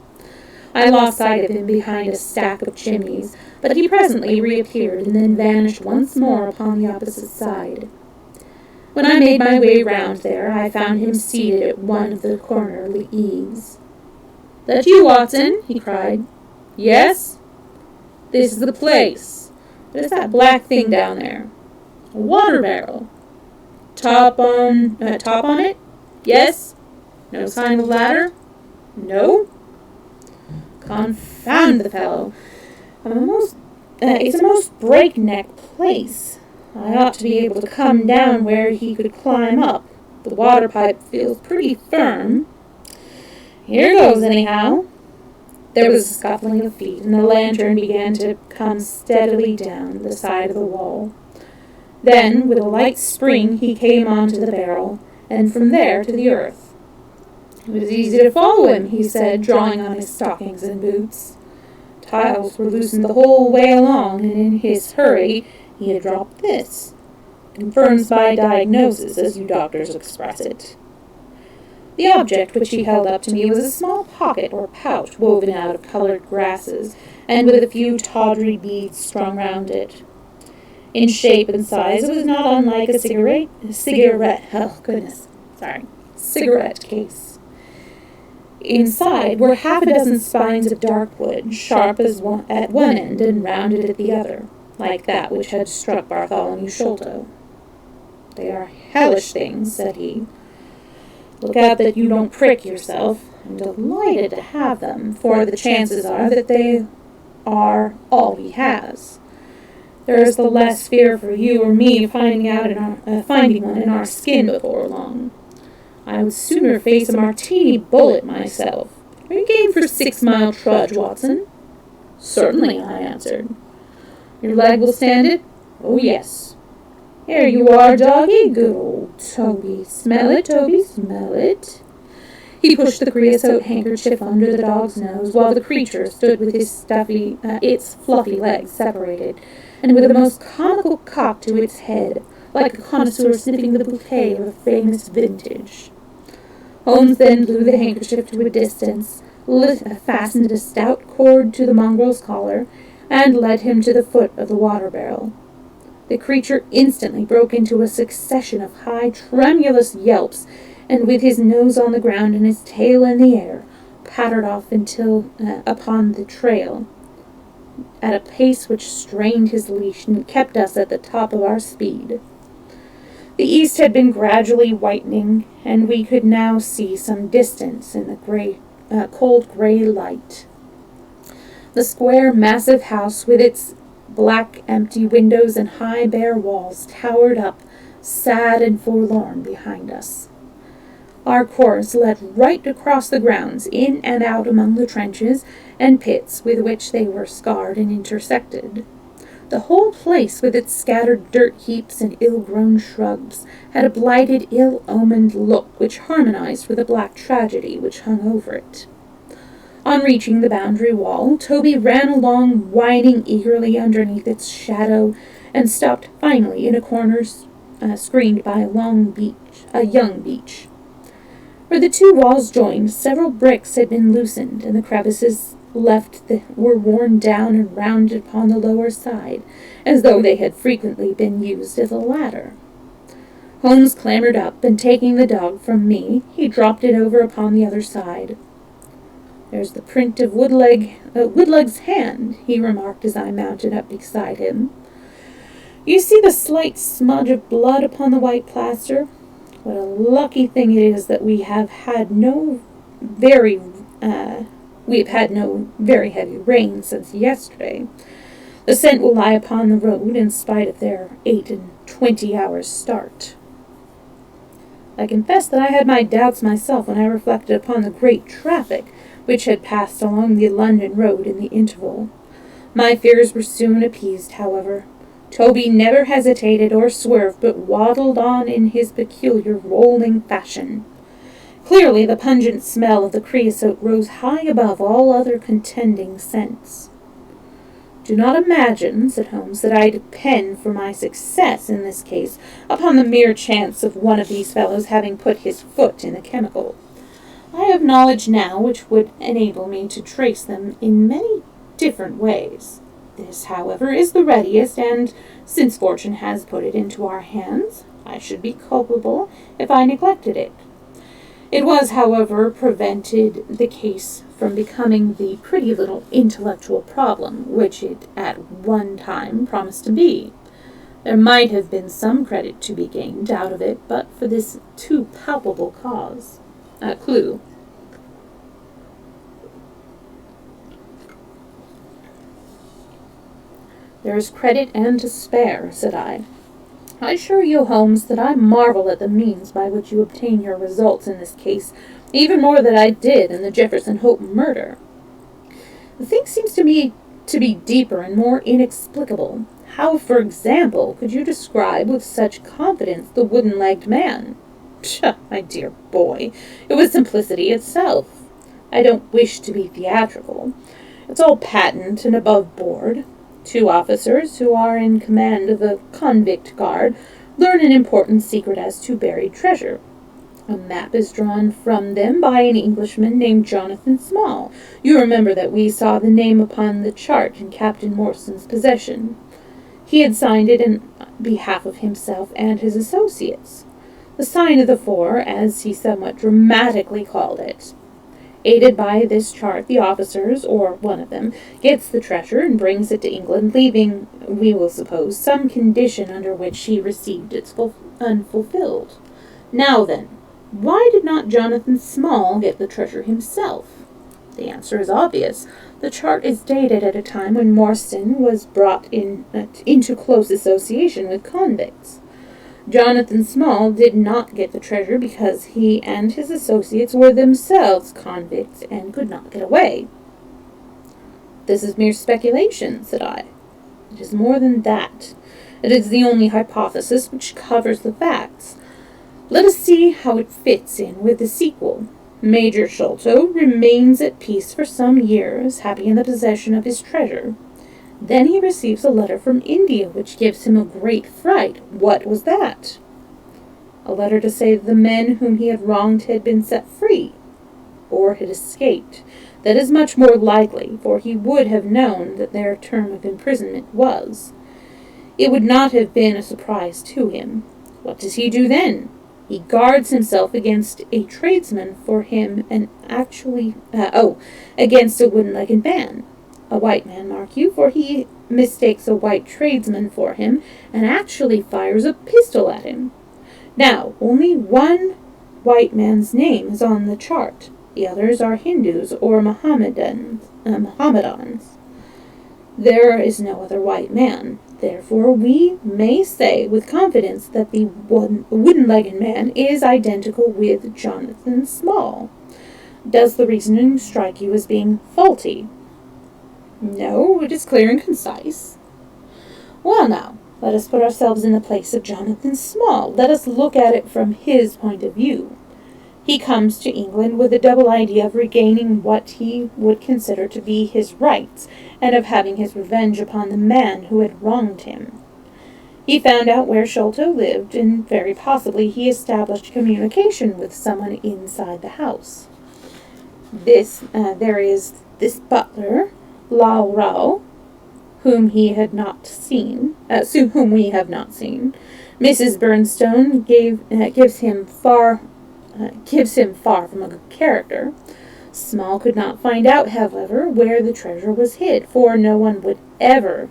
I lost sight of him behind a stack of chimneys, but he presently reappeared and then vanished once more upon the opposite side. When I made my way round there, I found him seated at one of the corner eaves. "That you, Watson?" he cried. "Yes." "This is the place. What is that black thing down there?" "A water barrel." Top on it?" "Yes." "No sign of a ladder?" "No." "Confound the fellow. It's a most breakneck place. I ought to be able to come down where he could climb up. The water pipe feels pretty firm. Here goes, anyhow." There was a scuffling of feet, and the lantern began to come steadily down the side of the wall. Then, with a light spring, he came onto the barrel, and from there to the earth. "It was easy to follow him," he said, drawing on his stockings and boots. "Tiles were loosened the whole way along, and in his hurry he had dropped this. Confirms by diagnosis, as you doctors express it." The object which he held up to me was a small pocket or pouch woven out of colored grasses, and with a few tawdry beads strung round it. In shape and size it was not unlike a cigarette case. Inside were half a dozen spines of dark wood, sharp at one end and rounded at the other, like that which had struck Bartholomew Sholto. "They are hellish things," said he. "Look out that you don't prick yourself. I'm delighted to have them, for the chances are that they are all he has. There is the less fear for you or me of finding one in our skin before long. I would sooner face a martini bullet myself. Are you game for 6-mile trudge, Watson?" "Certainly," I answered. "Your leg will stand it?" "Oh, yes." "Here you are, doggy. Good old Toby. Smell it, Toby, smell it." He pushed the creosote handkerchief under the dog's nose, while the creature stood with its fluffy legs separated, and with a most comical cock to its head, like a connoisseur sniffing the bouquet of a famous vintage. Holmes then blew the handkerchief to a distance, fastened a stout cord to the mongrel's collar, and led him to the foot of the water barrel. The creature instantly broke into a succession of high, tremulous yelps, and with his nose on the ground and his tail in the air, pattered off until upon the trail, at a pace which strained his leash and kept us at the top of our speed. The east had been gradually whitening, and we could now see some distance in the cold gray light. The square, massive house with its black, empty windows and high, bare walls towered up, sad and forlorn, behind us. Our course led right across the grounds, in and out among the trenches and pits with which they were scarred and intersected. The whole place, with its scattered dirt heaps and ill-grown shrubs, had a blighted, ill-omened look which harmonized with the black tragedy which hung over it. On reaching the boundary wall, Toby ran along, whining eagerly underneath its shadow, and stopped finally in a corner screened by a young beech. Where the two walls joined, several bricks had been loosened, and the crevices were worn down and rounded upon the lower side, as though they had frequently been used as a ladder. Holmes clambered up, and taking the dog from me, he dropped it over upon the other side. "There's the print of Woodleg's hand," he remarked as I mounted up beside him. "You see the slight smudge of blood upon the white plaster? What a lucky thing it is that we have had no very We have had no very heavy rain since yesterday. The scent will lie upon the road in spite of their 8-20 hours start. I confess that I had my doubts myself when I reflected upon the great traffic which had passed along the London road in the interval. My fears were soon appeased, however. Toby never hesitated or swerved, but waddled on in his peculiar rolling fashion. Clearly the pungent smell of the creosote rose high above all other contending scents. "Do not imagine," said Holmes, "that I depend for my success in this case upon the mere chance of one of these fellows having put his foot in the chemical. I have knowledge now which would enable me to trace them in many different ways. This, however, is the readiest, and, since fortune has put it into our hands, I should be culpable if I neglected it. It was, however, prevented the case from becoming the pretty little intellectual problem which it at one time promised to be. There might have been some credit to be gained out of it, but for this too palpable clue. "There is credit and to spare," said I. "I assure you, Holmes, that I marvel at the means by which you obtain your results in this case, even more than I did in the Jefferson Hope murder. The thing seems to me to be deeper and more inexplicable. How, for example, could you describe with such confidence the wooden-legged man?" "Pshaw, my dear boy, it was simplicity itself. I don't wish to be theatrical. It's all patent and above board. 2 officers who are in command of a convict guard learn an important secret as to buried treasure. A map is drawn from them by an Englishman named Jonathan Small. You remember that we saw the name upon the chart in Captain Morson's possession. He had signed it in behalf of himself and his associates. The sign of the Four, as he somewhat dramatically called it. Aided by this chart, the officers, or one of them, gets the treasure and brings it to England, leaving, we will suppose, some condition under which he received it unfulfilled. Now then, why did not Jonathan Small get the treasure himself? The answer is obvious. The chart is dated at a time when Morson was brought into close association with convicts. Jonathan Small did not get the treasure because he and his associates were themselves convicts and could not get away." "This is mere speculation," said I. "It is more than that. It is the only hypothesis which covers the facts. Let us see how it fits in with the sequel. Major Sholto remains at peace for some years, happy in the possession of his treasure. Then he receives a letter from India, which gives him a great fright. What was that? A letter to say that the men whom he had wronged had been set free, or had escaped. That is much more likely, for he would have known that their term of imprisonment was. It would not have been a surprise to him. What does he do then? He guards himself against a tradesman for him and against a wooden-legged man. A white man, mark you, for he mistakes a white tradesman for him and actually fires a pistol at him. Now, only one white man's name is on the chart. The others are Hindus or Mohammedans. There is no other white man. Therefore, we may say with confidence that the wooden-legged man is identical with Jonathan Small. Does the reasoning strike you as being faulty?" "No, it is clear and concise." "Well, now, let us put ourselves in the place of Jonathan Small. Let us look at it from his point of view. He comes to England with a double idea of regaining what he would consider to be his rights, and of having his revenge upon the man who had wronged him. He found out where Sholto lived, and very possibly he established communication with someone inside the house. There is this butler, Lao Rao, whom we have not seen. Mrs. Burnstone gives him far from a good character. Small could not find out, however, where the treasure was hid, for no one ever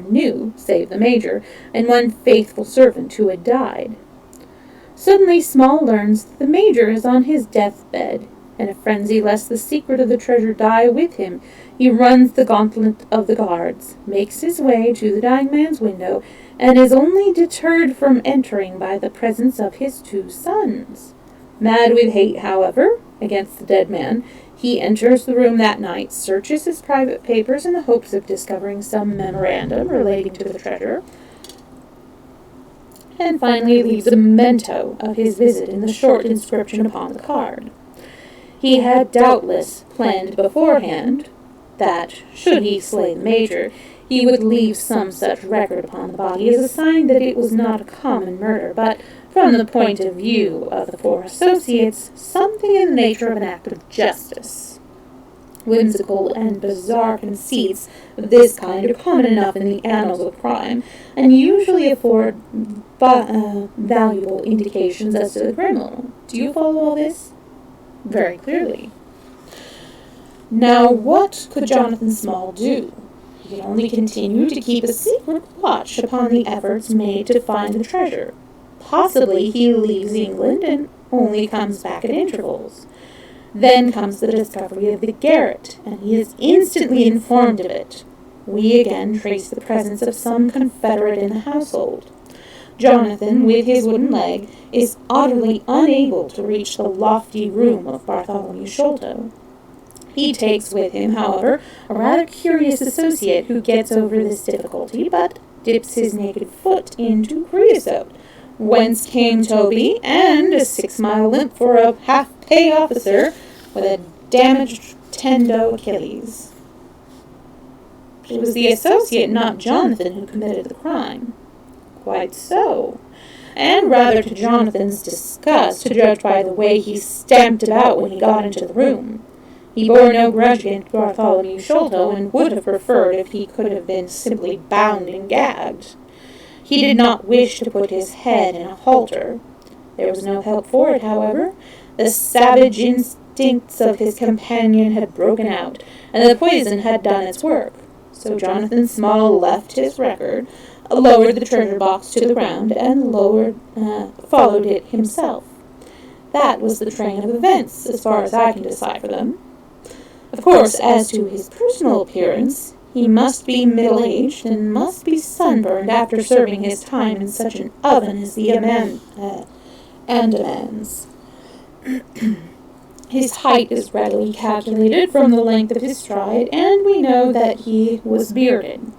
knew, save the Major, and one faithful servant who had died. Suddenly Small learns that the Major is on his deathbed. In a frenzy lest the secret of the treasure die with him, he runs the gauntlet of the guards, makes his way to the dying man's window, and is only deterred from entering by the presence of his 2 sons. Mad with hate, however, against the dead man, he enters the room that night, searches his private papers in the hopes of discovering some memorandum relating to the treasure, and finally leaves a memento of his visit in the short inscription upon the card. He had doubtless planned beforehand that, should he slay the major, he would leave some such record upon the body as a sign that it was not a common murder, but, from the point of view of the 4 associates, something in the nature of an act of justice. Whimsical and bizarre conceits of this kind are common enough in the annals of crime, and usually afford valuable indications as to the criminal. Do you follow all this? Very clearly. Now, what could Jonathan Small do? He could only continue to keep a secret watch upon the efforts made to find the treasure. Possibly he leaves England and only comes back at intervals. Then comes the discovery of the garret, and he is instantly informed of it. We again trace the presence of some confederate in the household. Jonathan, with his wooden leg, is utterly unable to reach the lofty room of Bartholomew Sholto. He takes with him, however, a rather curious associate who gets over this difficulty, but dips his naked foot into creosote, whence came Toby, and a 6-mile limp for a half-pay officer with a damaged tendo Achilles. It was the associate, not Jonathan, who committed the crime. Quite so. And rather to Jonathan's disgust, to judge by the way he stamped about when he got into the room. He bore no grudge against Bartholomew Sholto, and would have preferred if he could have been simply bound and gagged. He did not wish to put his head in a halter. There was no help for it, however. The savage instincts of his companion had broken out, and the poison had done its work. So Jonathan Small left his record, lowered the treasure box to the ground, and followed it himself. That was the train of events, as far as I can decipher them. Of course, as to his personal appearance, he must be middle-aged and must be sunburned after serving his time in such an oven as the Andamans. His height is readily calculated from the length of his stride, and we know that he was bearded.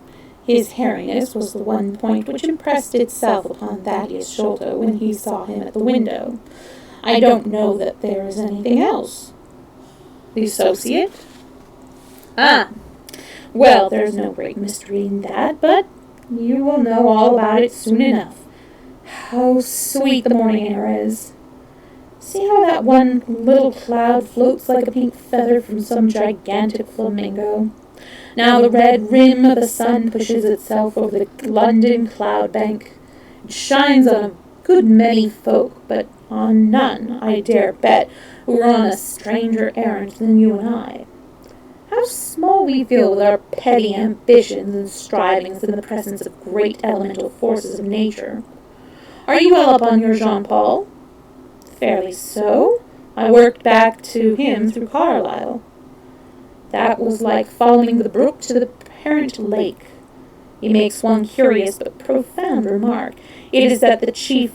His hairiness was the one point which impressed itself upon Thaddeus Sholto when he saw him at the window. I don't know that there is anything else. The associate? Ah, well, there's no great mystery in that, but you will know all about it soon enough. How sweet the morning air is. See how that one little cloud floats like a pink feather from some gigantic flamingo? Now the red rim of the sun pushes itself over the London cloud bank. It shines on a good many folk, but on none, I dare bet, who are on a stranger errand than you and I. How small we feel with our petty ambitions and strivings in the presence of great elemental forces of nature. Are you well up on your Jean-Paul? Fairly so. I worked back to him through Carlisle. That was like following the brook to the parent lake. He makes one curious but profound remark. It is that the chief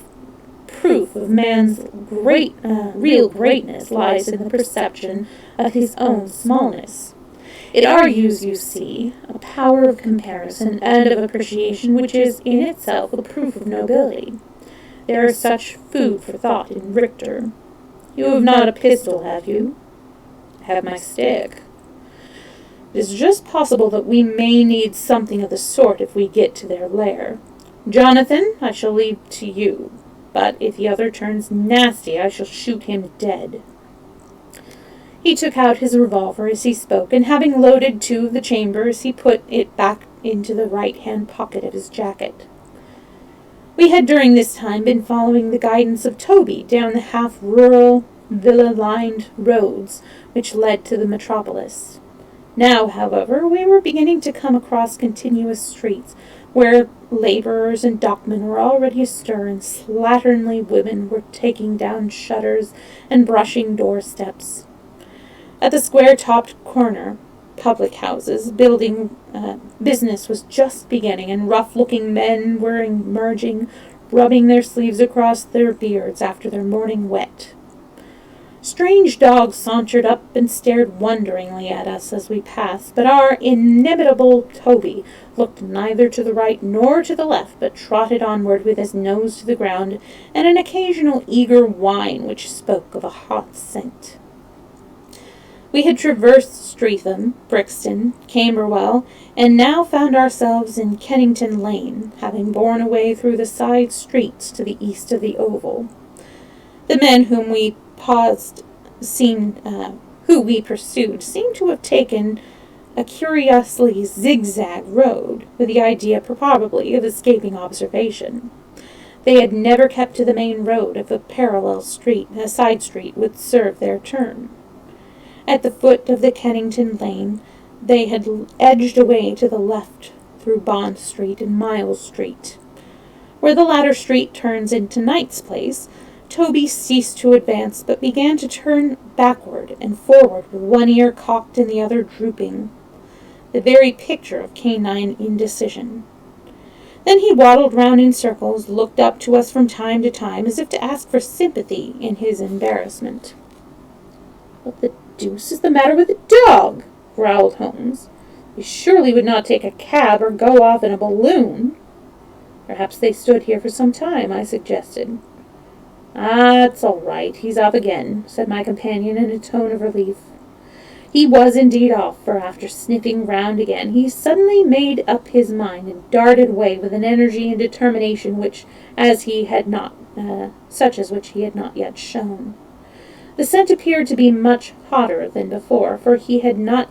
proof of man's real greatness lies in the perception of his own smallness. It argues, you see, a power of comparison and of appreciation which is in itself a proof of nobility. There is such food for thought in Richter. You have not a pistol, have you? I have my stick. It is just possible that we may need something of the sort if we get to their lair. Jonathan, I shall leave to you, but if the other turns nasty, I shall shoot him dead. He took out his revolver as he spoke, and having loaded 2 of the chambers, he put it back into the right-hand pocket of his jacket. We had during this time been following the guidance of Toby down the half-rural, villa-lined roads which led to the metropolis. Now, however, we were beginning to come across continuous streets, where laborers and dockmen were already astir, and slatternly women were taking down shutters and brushing doorsteps. At the square-topped corner public houses, business was just beginning, and rough-looking men were emerging, rubbing their sleeves across their beards after their morning wet. Strange dogs sauntered up and stared wonderingly at us as we passed, but our inimitable Toby looked neither to the right nor to the left, but trotted onward with his nose to the ground and an occasional eager whine which spoke of a hot scent. We had traversed Streatham, Brixton, Camberwell, and now found ourselves in Kennington Lane, having borne away through the side streets to the east of the Oval. The men who we pursued seemed to have taken a curiously zigzag road, with the idea probably of escaping observation. They had never kept to the main road if a side street would serve their turn. At the foot of the Kennington Lane, they had edged away to the left through Bond Street and Miles Street. Where the latter street turns into Knight's Place, Toby ceased to advance, but began to turn backward and forward with one ear cocked and the other drooping, the very picture of canine indecision. Then he waddled round in circles, looked up to us from time to time, as if to ask for sympathy in his embarrassment. "What the deuce is the matter with the dog?" growled Holmes. "You surely would not take a cab or go off in a balloon." "Perhaps they stood here for some time," I suggested. "Ah, it's all right. He's off again," said my companion in a tone of relief. He was indeed off, for after sniffing round again, he suddenly made up his mind and darted away with an energy and determination which he had not yet shown. The scent appeared to be much hotter than before, for he had not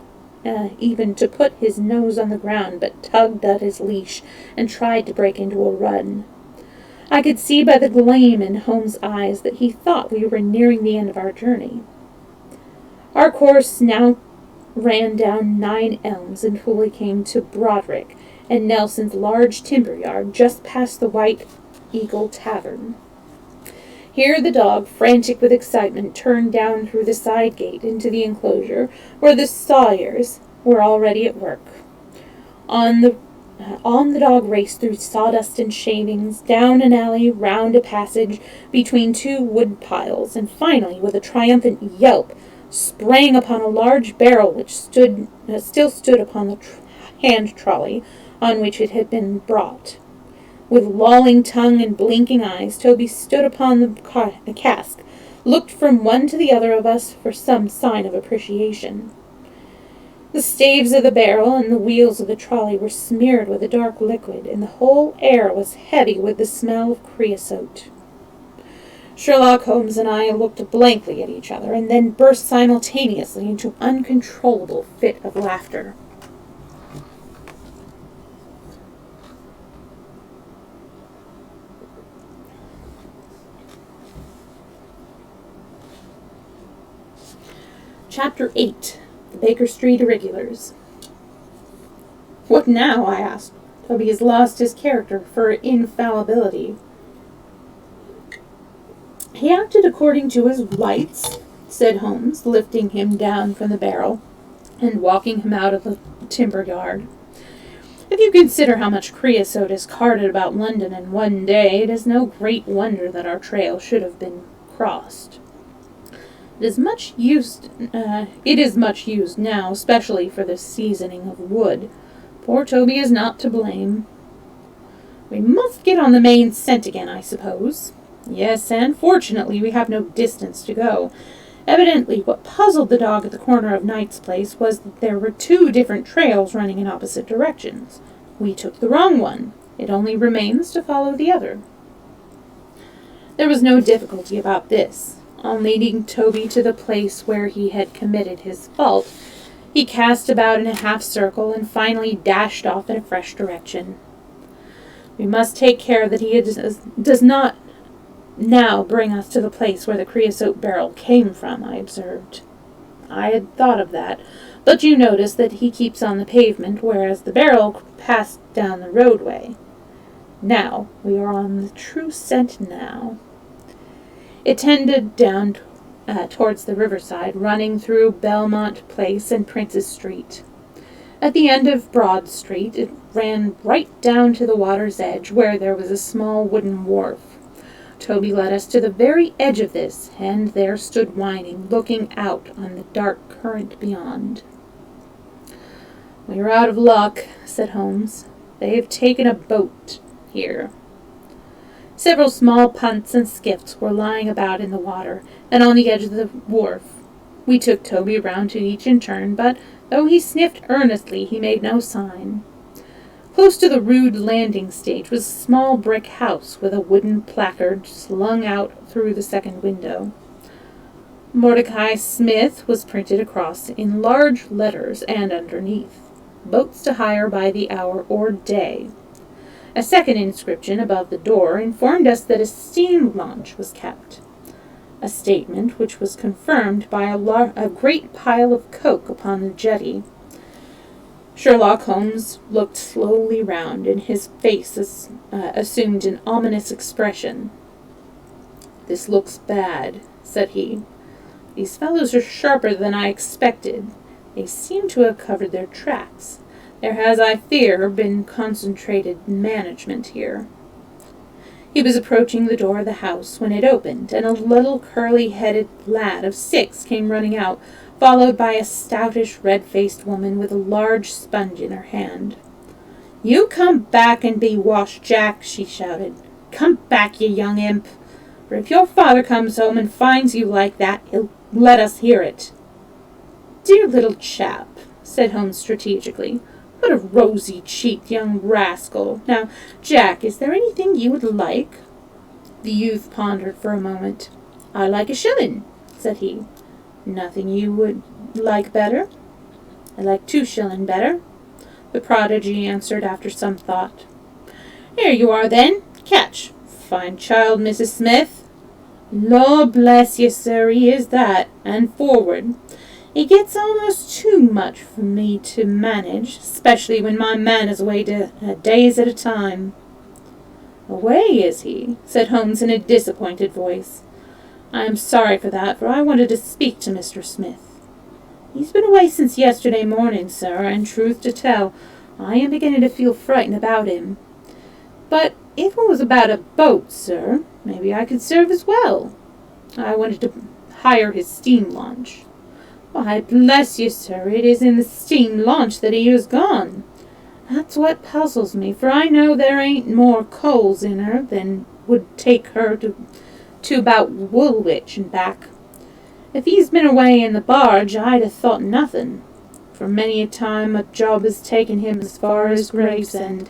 even to put his nose on the ground, but tugged at his leash and tried to break into a run. I could see by the gleam in Holmes' eyes that he thought we were nearing the end of our journey. Our course now ran down 9 Elms until we came to Broderick and Nelson's large timber yard just past the White Eagle Tavern. Here the dog, frantic with excitement, turned down through the side gate into the enclosure, where the sawyers were already at work. On the dog raced through sawdust and shavings, down an alley, round a passage, between 2 wood piles, and finally, with a triumphant yelp, sprang upon a large barrel which still stood upon the hand trolley on which it had been brought. With lolling tongue and blinking eyes, Toby stood upon the cask, looked from one to the other of us for some sign of appreciation. The staves of the barrel and the wheels of the trolley were smeared with a dark liquid, and the whole air was heavy with the smell of creosote. Sherlock Holmes and I looked blankly at each other, and then burst simultaneously into an uncontrollable fit of laughter. Chapter 8. The Baker Street Irregulars. "What now?" I asked. "Toby has lost his character for infallibility." "He acted according to his lights," said Holmes, lifting him down from the barrel and walking him out of the timber yard. "If you consider how much creosote is carted about London in one day, it is no great wonder that our trail should have been crossed. It is much used now, especially for the seasoning of wood. Poor Toby is not to blame." "We must get on the main scent again, I suppose." "Yes, and fortunately we have no distance to go. Evidently what puzzled the dog at the corner of Knight's Place was that there were 2 different trails running in opposite directions. We took the wrong one. It only remains to follow the other." There was no difficulty about this. On leading Toby to the place where he had committed his fault, he cast about in a half-circle and finally dashed off in a fresh direction. "We must take care that he does not now bring us to the place where the creosote barrel came from," I observed. "I had thought of that, but you notice that he keeps on the pavement, whereas the barrel passed down the roadway. We are on the true scent now." It tended down towards the riverside, running through Belmont Place and Prince's Street. At the end of Broad Street, it ran right down to the water's edge, where there was a small wooden wharf. Toby led us to the very edge of this, and there stood whining, looking out on the dark current beyond. "We're out of luck," said Holmes. "They have taken a boat here." Several small punts and skiffs were lying about in the water, and on the edge of the wharf. We took Toby round to each in turn, but though he sniffed earnestly, he made no sign. Close to the rude landing stage was a small brick house with a wooden placard slung out through the second window. Mordecai Smith was printed across in large letters, and underneath, "Boats to hire by the hour or day." A second inscription above the door informed us that a steam launch was kept, a statement which was confirmed by a great pile of coke upon the jetty. Sherlock Holmes looked slowly round, and his face assumed an ominous expression. "This looks bad," said he. "These fellows are sharper than I expected. They seem to have covered their tracks. There has, I fear, been concentrated management here." He was approaching the door of the house when it opened, and a little curly-headed lad of 6 came running out, followed by a stoutish, red-faced woman with a large sponge in her hand. "You come back and be washed, Jack," she shouted. "Come back, you young imp, for if your father comes home and finds you like that, he'll let us hear it." "Dear little chap," said Holmes strategically. "What a rosy-cheeked young rascal. Now, Jack, is there anything you would like?" The youth pondered for a moment. "I like a shilling," said he. "Nothing you would like better?" "I like 2 shilling better," the prodigy answered after some thought. "Here you are, then. Catch. Fine child, Mrs. Smith." "Lord bless you, sir, he is that, and forward. He gets almost too much for me to manage, especially when my man is away days at a time." "Away, is he?" said Holmes in a disappointed voice. "I am sorry for that, for I wanted to speak to Mr. Smith." "He's been away since yesterday morning, sir, and truth to tell, I am beginning to feel frightened about him. But if it was about a boat, sir, maybe I could serve as well. I wanted to hire his steam launch." "Why, bless you, sir, it is in the steam launch that he is gone. That's what puzzles me, for I know there ain't more coals in her than would take her to about Woolwich and back. If he's been away in the barge, I'd have thought nothing, for many a time a job has taken him as far as Gravesend,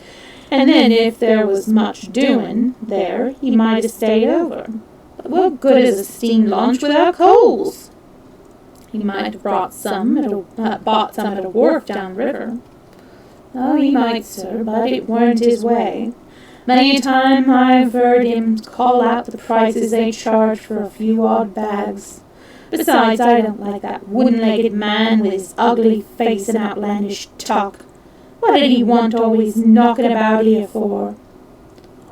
and then if there was much doing there, he might have stayed over. But what good is a steam launch without coals?" "He might have bought some at a wharf down river." "Oh, he might, sir, but it weren't his way. Many a time I've heard him call out the prices they charge for a few odd bags. Besides, I don't like that wooden-legged man with his ugly face and outlandish talk. What did he want always knocking about here for?"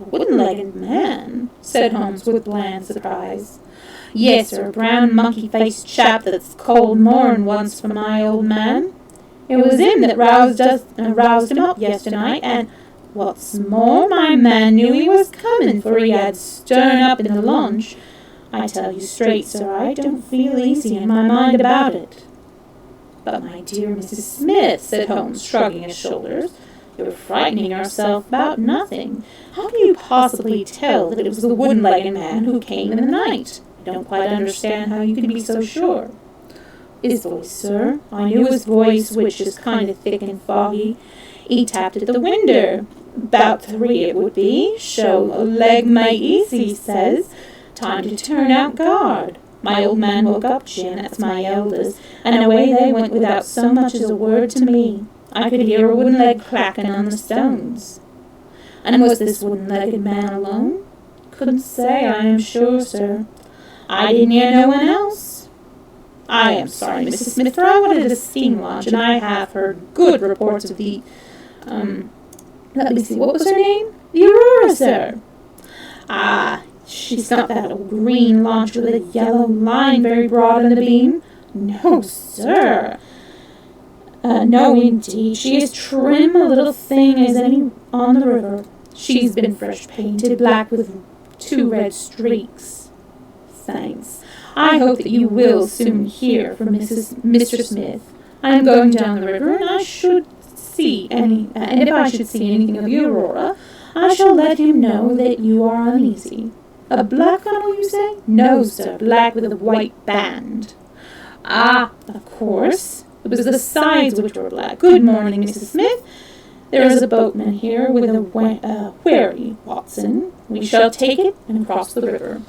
"A wooden-legged man?" said Holmes with bland surprise. "Yes, sir, a brown monkey-faced chap that's called more'n once for my old man. It was him that roused him up yesternight, and what's more, my man knew he was coming, for he had stirred up in the launch. I tell you straight, sir, I don't feel easy in my mind about it." "But, my dear Mrs. Smith," said Holmes, shrugging his shoulders, "you're frightening yourself about nothing. How can you possibly tell that it was the wooden-legged man who came in the night? I don't quite understand how you can be so sure." "His voice, sir. I knew his voice, which is kind of thick and foggy. He tapped at the winder. About 3 it would be. Show a leg mate easy, he says. Time to turn out guard. My old man woke up, Jim, that's my eldest, and away they went without so much as a word to me. I could hear a wooden leg clacking on the stones." "And was this wooden-legged man alone?" "Couldn't say, I am sure, sir. I didn't hear no one else." "I am sorry, Mrs. Smith, for I wanted a steam launch, and I have heard good reports of the, let me see, what was her name?" "The Aurora, sir." "Ah, She's not that old green launch with a yellow line very broad on the beam. No, sir. No, indeed. She is trim, a little thing as any on the river. She's been fresh painted black with 2 red streaks. Thanks. I hope that you will soon hear from Mr. Smith. I am going down the river, and if I should see anything of the Aurora, I shall let him know that you are uneasy. A black funnel, you say? No, sir, black with a white band. Ah, of course. It was the sides which were black. Good morning, Mrs. Smith. There is a boatman here with a wherry, Watson. We shall take it and cross the river.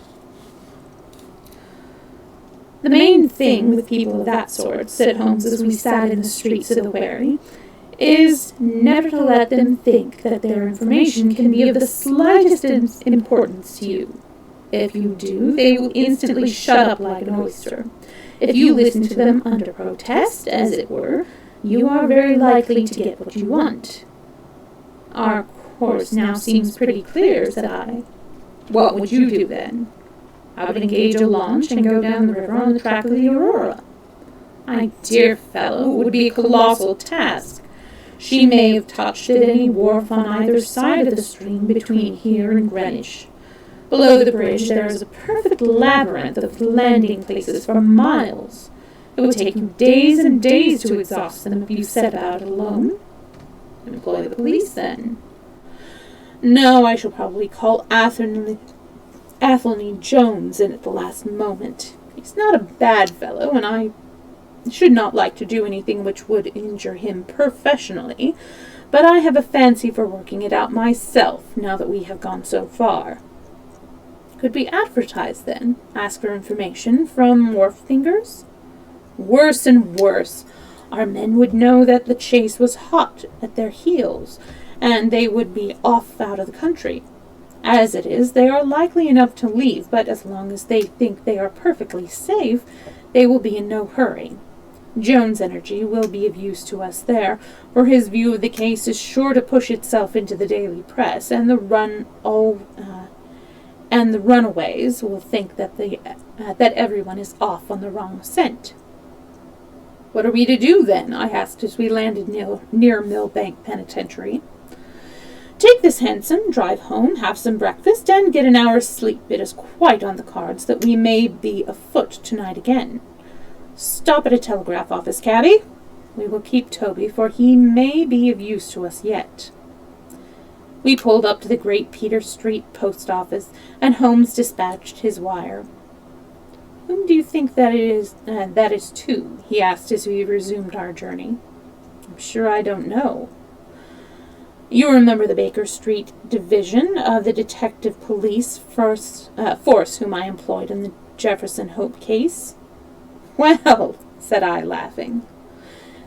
The main thing with people of that sort, said Holmes as we sat in the streets of the wherry, is never to let them think that their information can be of the slightest importance to you. If you do, they will instantly shut up like an oyster. If you listen to them under protest, as it were, you are very likely to get what you want. Our course now seems pretty clear, said I. What would you do then? I would engage a launch and go down the river on the track of the Aurora. My dear fellow, it would be a colossal task. She may have touched at any wharf on either side of the stream between here and Greenwich. Below the bridge there is a perfect labyrinth of landing places for miles. It would take you days and days to exhaust them if you set about it alone. Employ the police, then. No, I shall probably call Athelney Jones in at the last moment. He's not a bad fellow, and I should not like to do anything which would injure him professionally, but I have a fancy for working it out myself, now that we have gone so far. Could we advertise, then? Ask for information from wharf-fingers? Worse and worse. Our men would know that the chase was hot at their heels, and they would be off out of the country. As it is, they are likely enough to leave, but as long as they think they are perfectly safe, they will be in no hurry. Jones' energy will be of use to us there, for his view of the case is sure to push itself into the daily press, and the runaways will think that everyone is off on the wrong scent. What are we to do, then? I asked as we landed near Millbank Penitentiary. Take this hansom, drive home, have some breakfast, and get an hour's sleep. It is quite on the cards that we may be afoot tonight again. Stop at a telegraph office, cabby. We will keep Toby, for he may be of use to us yet. We pulled up to the Great Peter Street post office, and Holmes dispatched his wire. Whom do you think that is to? He asked as we resumed our journey. I'm sure I don't know. You remember the Baker Street division of the detective police force whom I employed in the Jefferson Hope case? Well, said I, laughing,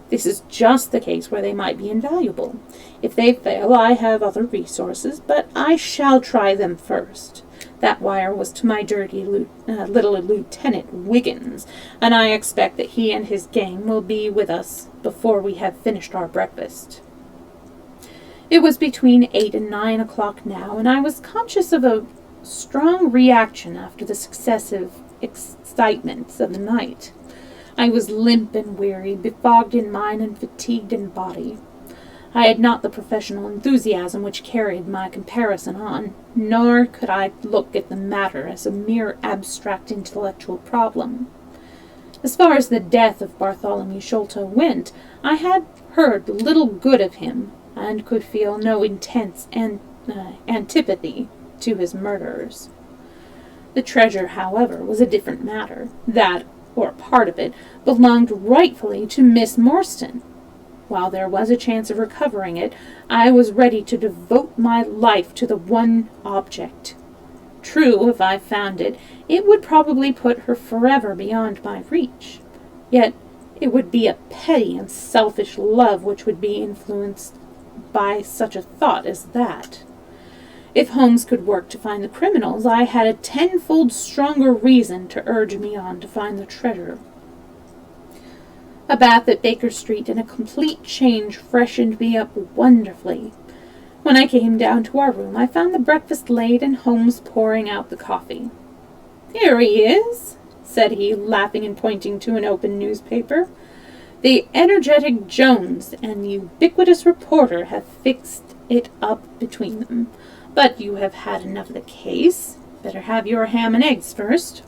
this is just the case where they might be invaluable. If they fail, I have other resources, but I shall try them first. That wire was to my dirty little Lieutenant Wiggins, and I expect that he and his gang will be with us before we have finished our breakfast. It was between 8 and 9 o'clock now, and I was conscious of a strong reaction after the successive excitements of the night. I was limp and weary, befogged in mind and fatigued in body. I had not the professional enthusiasm which carried my comparison on, nor could I look at the matter as a mere abstract intellectual problem. As far as the death of Bartholomew Sholto went, I had heard little good of him, and could feel no intense antipathy to his murderers. The treasure, however, was a different matter. That, or part of it, belonged rightfully to Miss Morstan. While there was a chance of recovering it, I was ready to devote my life to the one object. True, if I found it, it would probably put her forever beyond my reach. Yet it would be a petty and selfish love which would be influenced by such a thought as that. If Holmes could work to find the criminals, I had a tenfold stronger reason to urge me on to find the treasure. A bath at Baker Street and a complete change freshened me up wonderfully. When I came down to our room, I found the breakfast laid and Holmes pouring out the coffee. "Here he is," said he, laughing and pointing to an open newspaper. "The energetic Jones and the ubiquitous reporter have fixed it up between them. But you have had enough of the case. Better have your ham and eggs first."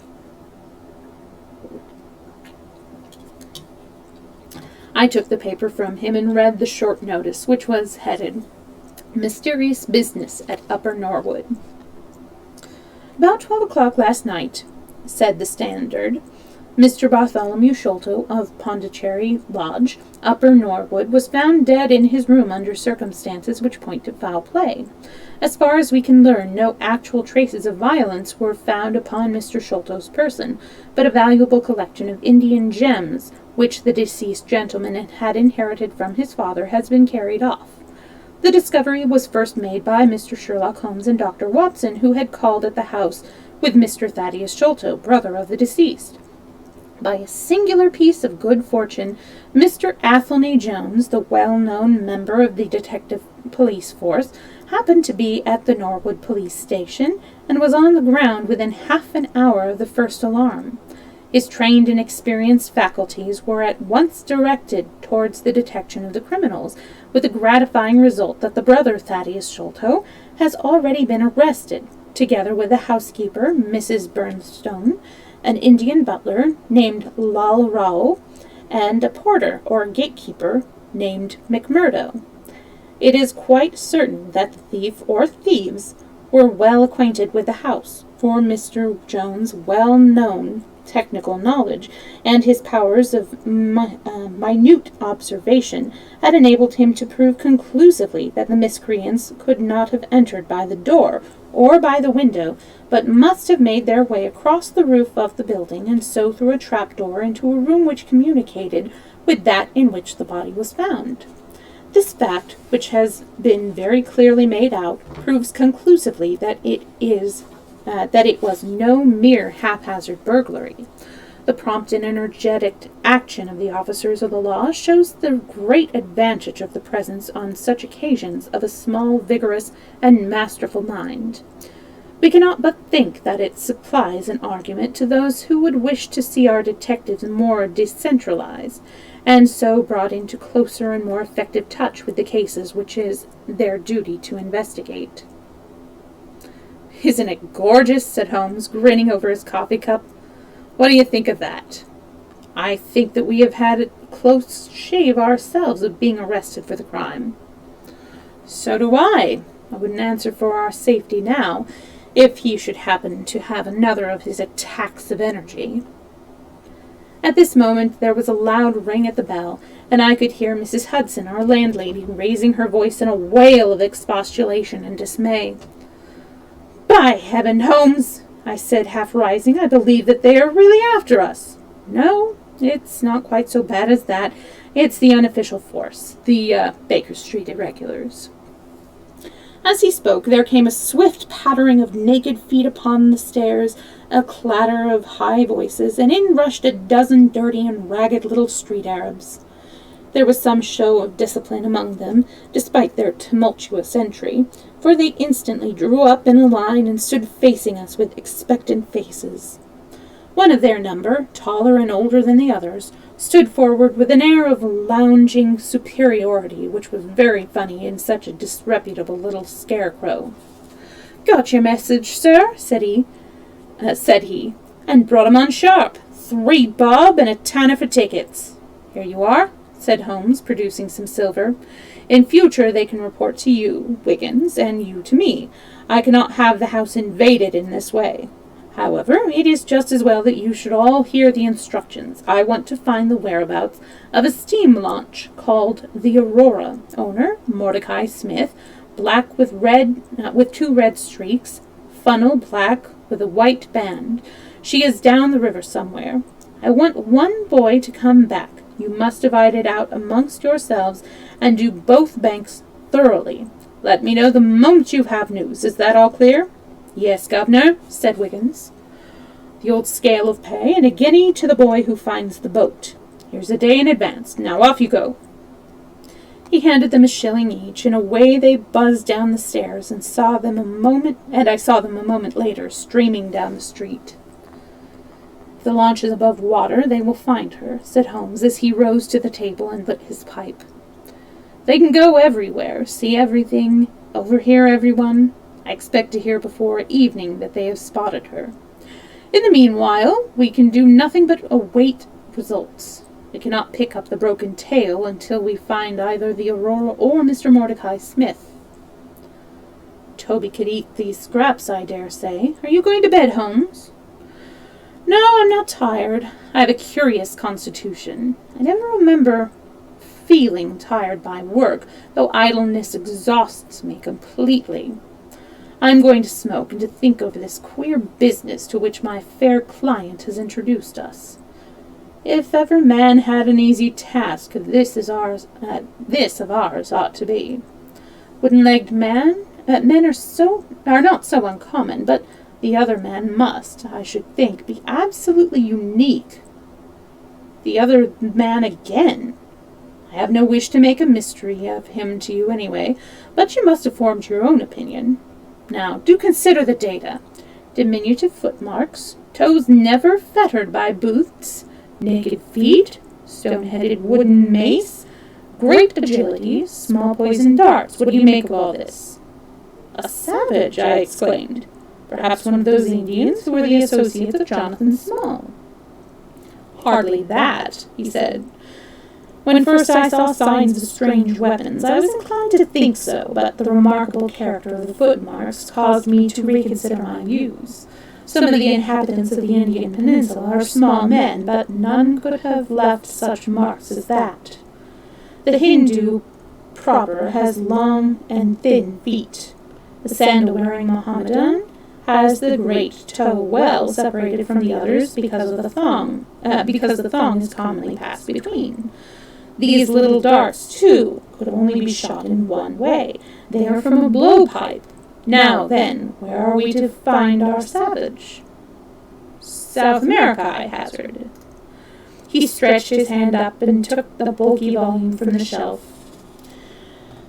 I took the paper from him and read the short notice, which was headed, "Mysterious Business at Upper Norwood." "About 12 o'clock last night," said the Standard, "Mr. Bartholomew Sholto of Pondicherry Lodge, Upper Norwood, was found dead in his room under circumstances which point to foul play. As far as we can learn, no actual traces of violence were found upon Mr. Sholto's person, but a valuable collection of Indian gems, which the deceased gentleman had inherited from his father, has been carried off. The discovery was first made by Mr. Sherlock Holmes and Dr. Watson, who had called at the house with Mr. Thaddeus Sholto, brother of the deceased. By a singular piece of good fortune, Mr. Athelney Jones, the well-known member of the detective police force, happened to be at the Norwood police station, and was on the ground within half an hour of the first alarm. His trained and experienced faculties were at once directed towards the detection of the criminals, with the gratifying result that the brother Thaddeus Sholto has already been arrested, together with the housekeeper, Mrs. Burnstone, an Indian butler named Lal Rao, and a porter or gatekeeper named McMurdo. It is quite certain that the thief or thieves were well acquainted with the house, for Mr. Jones' well-known technical knowledge and his powers of minute observation had enabled him to prove conclusively that the miscreants could not have entered by the door or by the window, but must have made their way across the roof of the building and so through a trapdoor into a room which communicated with that in which the body was found. This fact, which has been very clearly made out, proves conclusively that it was no mere haphazard burglary. The prompt and energetic action of the officers of the law shows the great advantage of the presence on such occasions of a small, vigorous, and masterful mind. We cannot but think that it supplies an argument to those who would wish to see our detectives more decentralized, and so brought into closer and more effective touch with the cases which it is their duty to investigate. "Isn't it gorgeous?" said Holmes, grinning over his coffee cup. "What do you think of that? I think that we have had a close shave ourselves of being arrested for the crime." "So do I. I wouldn't answer for our safety now, if he should happen to have another of his attacks of energy." At this moment there was a loud ring at the bell, and I could hear Mrs. Hudson, our landlady, raising her voice in a wail of expostulation and dismay. "By heaven, Holmes," I said, half rising, "I believe that they are really after us." "No, it's not quite so bad as that. It's the unofficial force, the Baker Street irregulars." As he spoke, there came a swift pattering of naked feet upon the stairs, a clatter of high voices, and in rushed a dozen dirty and ragged little street Arabs. There was some show of discipline among them, despite their tumultuous entry, for they instantly drew up in a line and stood facing us with expectant faces. One of their number, taller and older than the others, stood forward with an air of lounging superiority which was very funny in such a disreputable little scarecrow. "Got your message, sir?" said he, "and brought 'em on sharp. 3 bob and a tanner for tickets." "Here you are," said Holmes, producing some silver. "In future they can report to you, Wiggins, and you to me. I cannot have the house invaded in this way. However, it is just as well that you should all hear the instructions. I want to find the whereabouts of a steam launch called the Aurora. Owner, Mordecai Smith, black with 2 red streaks, funnel black with a white band. She is down the river somewhere. I want 1 boy to come back. You must divide it out amongst yourselves and do both banks thoroughly. Let me know the moment you have news. Is that all clear?" "Yes, governor," said Wiggins. "The old scale of pay, and a guinea to the boy who finds the boat. Here's a day in advance. Now off you go." He handed them a shilling each, and away they buzzed down the stairs, and I saw them a moment later streaming down the street. If the launch is above water, they will find her, said Holmes as he rose to the table and lit his pipe. They can go everywhere, see everything, overhear everyone. I expect to hear before evening that they have spotted her. In the meanwhile, we can do nothing but await results. We cannot pick up the broken tail until we find either the Aurora or Mr. Mordecai Smith. Toby could eat these scraps, I dare say. Are you going to bed, Holmes? No, I'm not tired. I have a curious constitution. I never remember feeling tired by work, though idleness exhausts me completely. I'm going to smoke and to think over this queer business to which my fair client has introduced us. If ever man had an easy task, this of ours ought to be. Wooden-legged men are not so uncommon, but the other man must, I should think, be absolutely unique. The other man again. I have no wish to make a mystery of him to you anyway, but you must have formed your own opinion. Now, do consider the data. Diminutive footmarks, toes never fettered by boots, naked feet, stone-headed wooden mace, great agility, small poisoned darts. What do you make of all this? A savage, I exclaimed. Perhaps one of those Indians who were the associates of Jonathan Small. Hardly that, he said. When first I saw signs of strange weapons, I was inclined to think so, but the remarkable character of the footmarks caused me to reconsider my views. Some of the inhabitants of the Indian Peninsula are small men, but none could have left such marks as that. The Hindu proper has long and thin feet. The sandal-wearing Mohammedan has the great toe well separated from the others because the thong is commonly passed between. These little darts, too, could only be shot in one way. They are from a blowpipe. Now, then, where are we to find our savage? South America, I hazarded. He stretched his hand up and took the bulky volume from the shelf.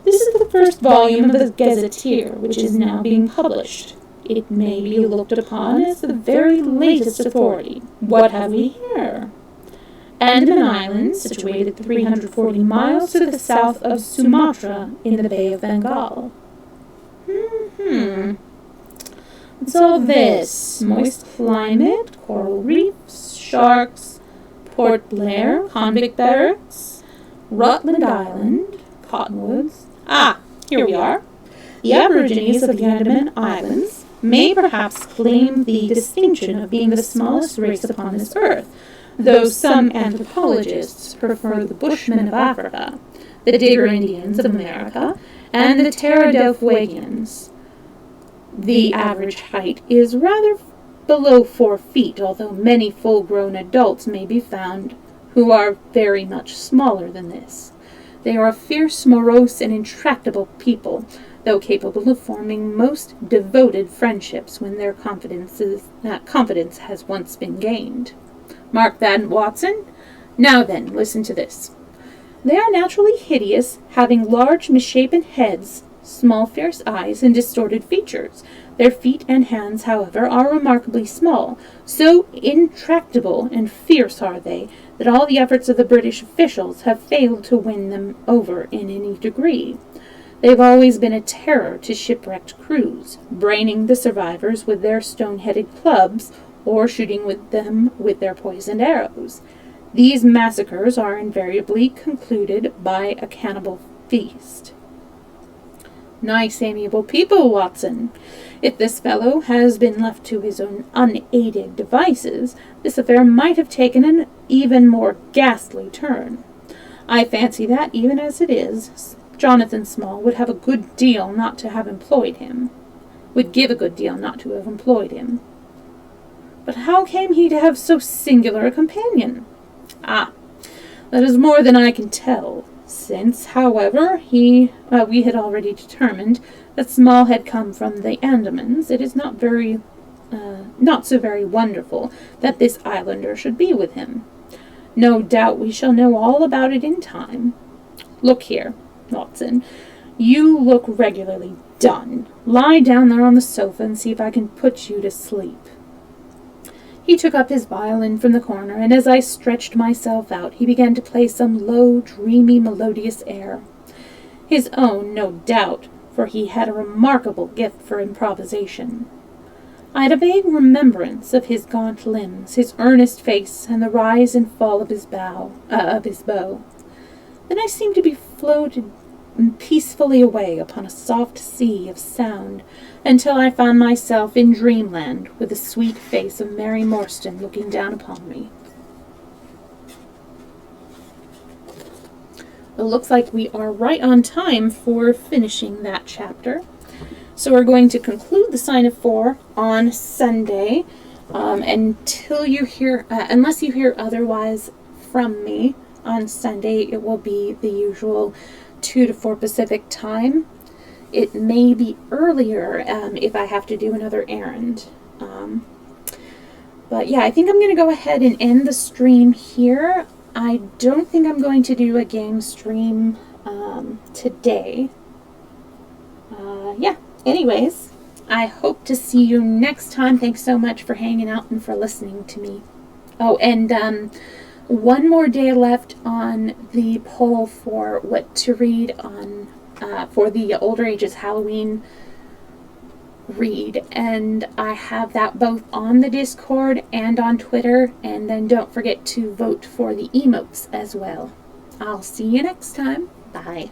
This is the first volume of the Gazetteer, which is now being published. It may be looked upon as the very latest authority. What have we here? Andaman Island, situated 340 miles to the south of Sumatra in the Bay of Bengal. What's all this? Moist climate, coral reefs, sharks, Port Blair, convict barracks, Rutland Island, cottonwoods. Ah, here we are. The Aborigines of the Andaman Islands may perhaps claim the distinction of being the smallest race upon this earth, though some anthropologists prefer the Bushmen of Africa, the Digger Indians of America, and the Terra del Fuegians. The average height is rather below 4 feet, although many full-grown adults may be found who are very much smaller than this. They are a fierce, morose, and intractable people, though capable of forming most devoted friendships when their confidence has once been gained. Mark that, Watson. Now then, listen to this. They are naturally hideous, having large, misshapen heads, small, fierce eyes, and distorted features. Their feet and hands, however, are remarkably small. So intractable and fierce are they that all the efforts of the British officials have failed to win them over in any degree. They have always been a terror to shipwrecked crews, braining the survivors with their stone-headed clubs, or shooting them with their poisoned arrows. These massacres are invariably concluded by a cannibal feast. Nice, amiable people, Watson. If this fellow has been left to his own unaided devices, this affair might have taken an even more ghastly turn. I fancy that, even as it is, Jonathan Small would have a good deal not to have employed him. Would give a good deal not to have employed him. But how came he to have so singular a companion? Ah, that is more than I can tell. Since, however, we had already determined that Small had come from the Andamans, it is not so very wonderful that this islander should be with him. No doubt we shall know all about it in time. Look here. Watson. You look regularly done. Lie down there on the sofa and see if I can put you to sleep. He took up his violin from the corner, and as I stretched myself out, he began to play some low, dreamy, melodious air. His own, no doubt, for he had a remarkable gift for improvisation. I had a vague remembrance of his gaunt limbs, his earnest face, and the rise and fall of his bow. Then I seemed to be floated peacefully away upon a soft sea of sound, until I found myself in dreamland with the sweet face of Mary Morstan looking down upon me. It looks like we are right on time for finishing that chapter. So we're going to conclude the Sign of Four on Sunday, until you hear, unless you hear otherwise from me on Sunday. It will be the usual 2 to 4 Pacific time. It may be earlier if I have to do another errand. But yeah, I think I'm going to go ahead and end the stream here. I don't think I'm going to do a game stream today. Yeah, anyways, I hope to see you next time. Thanks so much for hanging out and for listening to me. Oh, and one more day left on the poll for what to read on for the Older Ages Halloween read, and I have that both on the Discord and on Twitter, and then don't forget to vote for the emotes as well. I'll see you next time. Bye.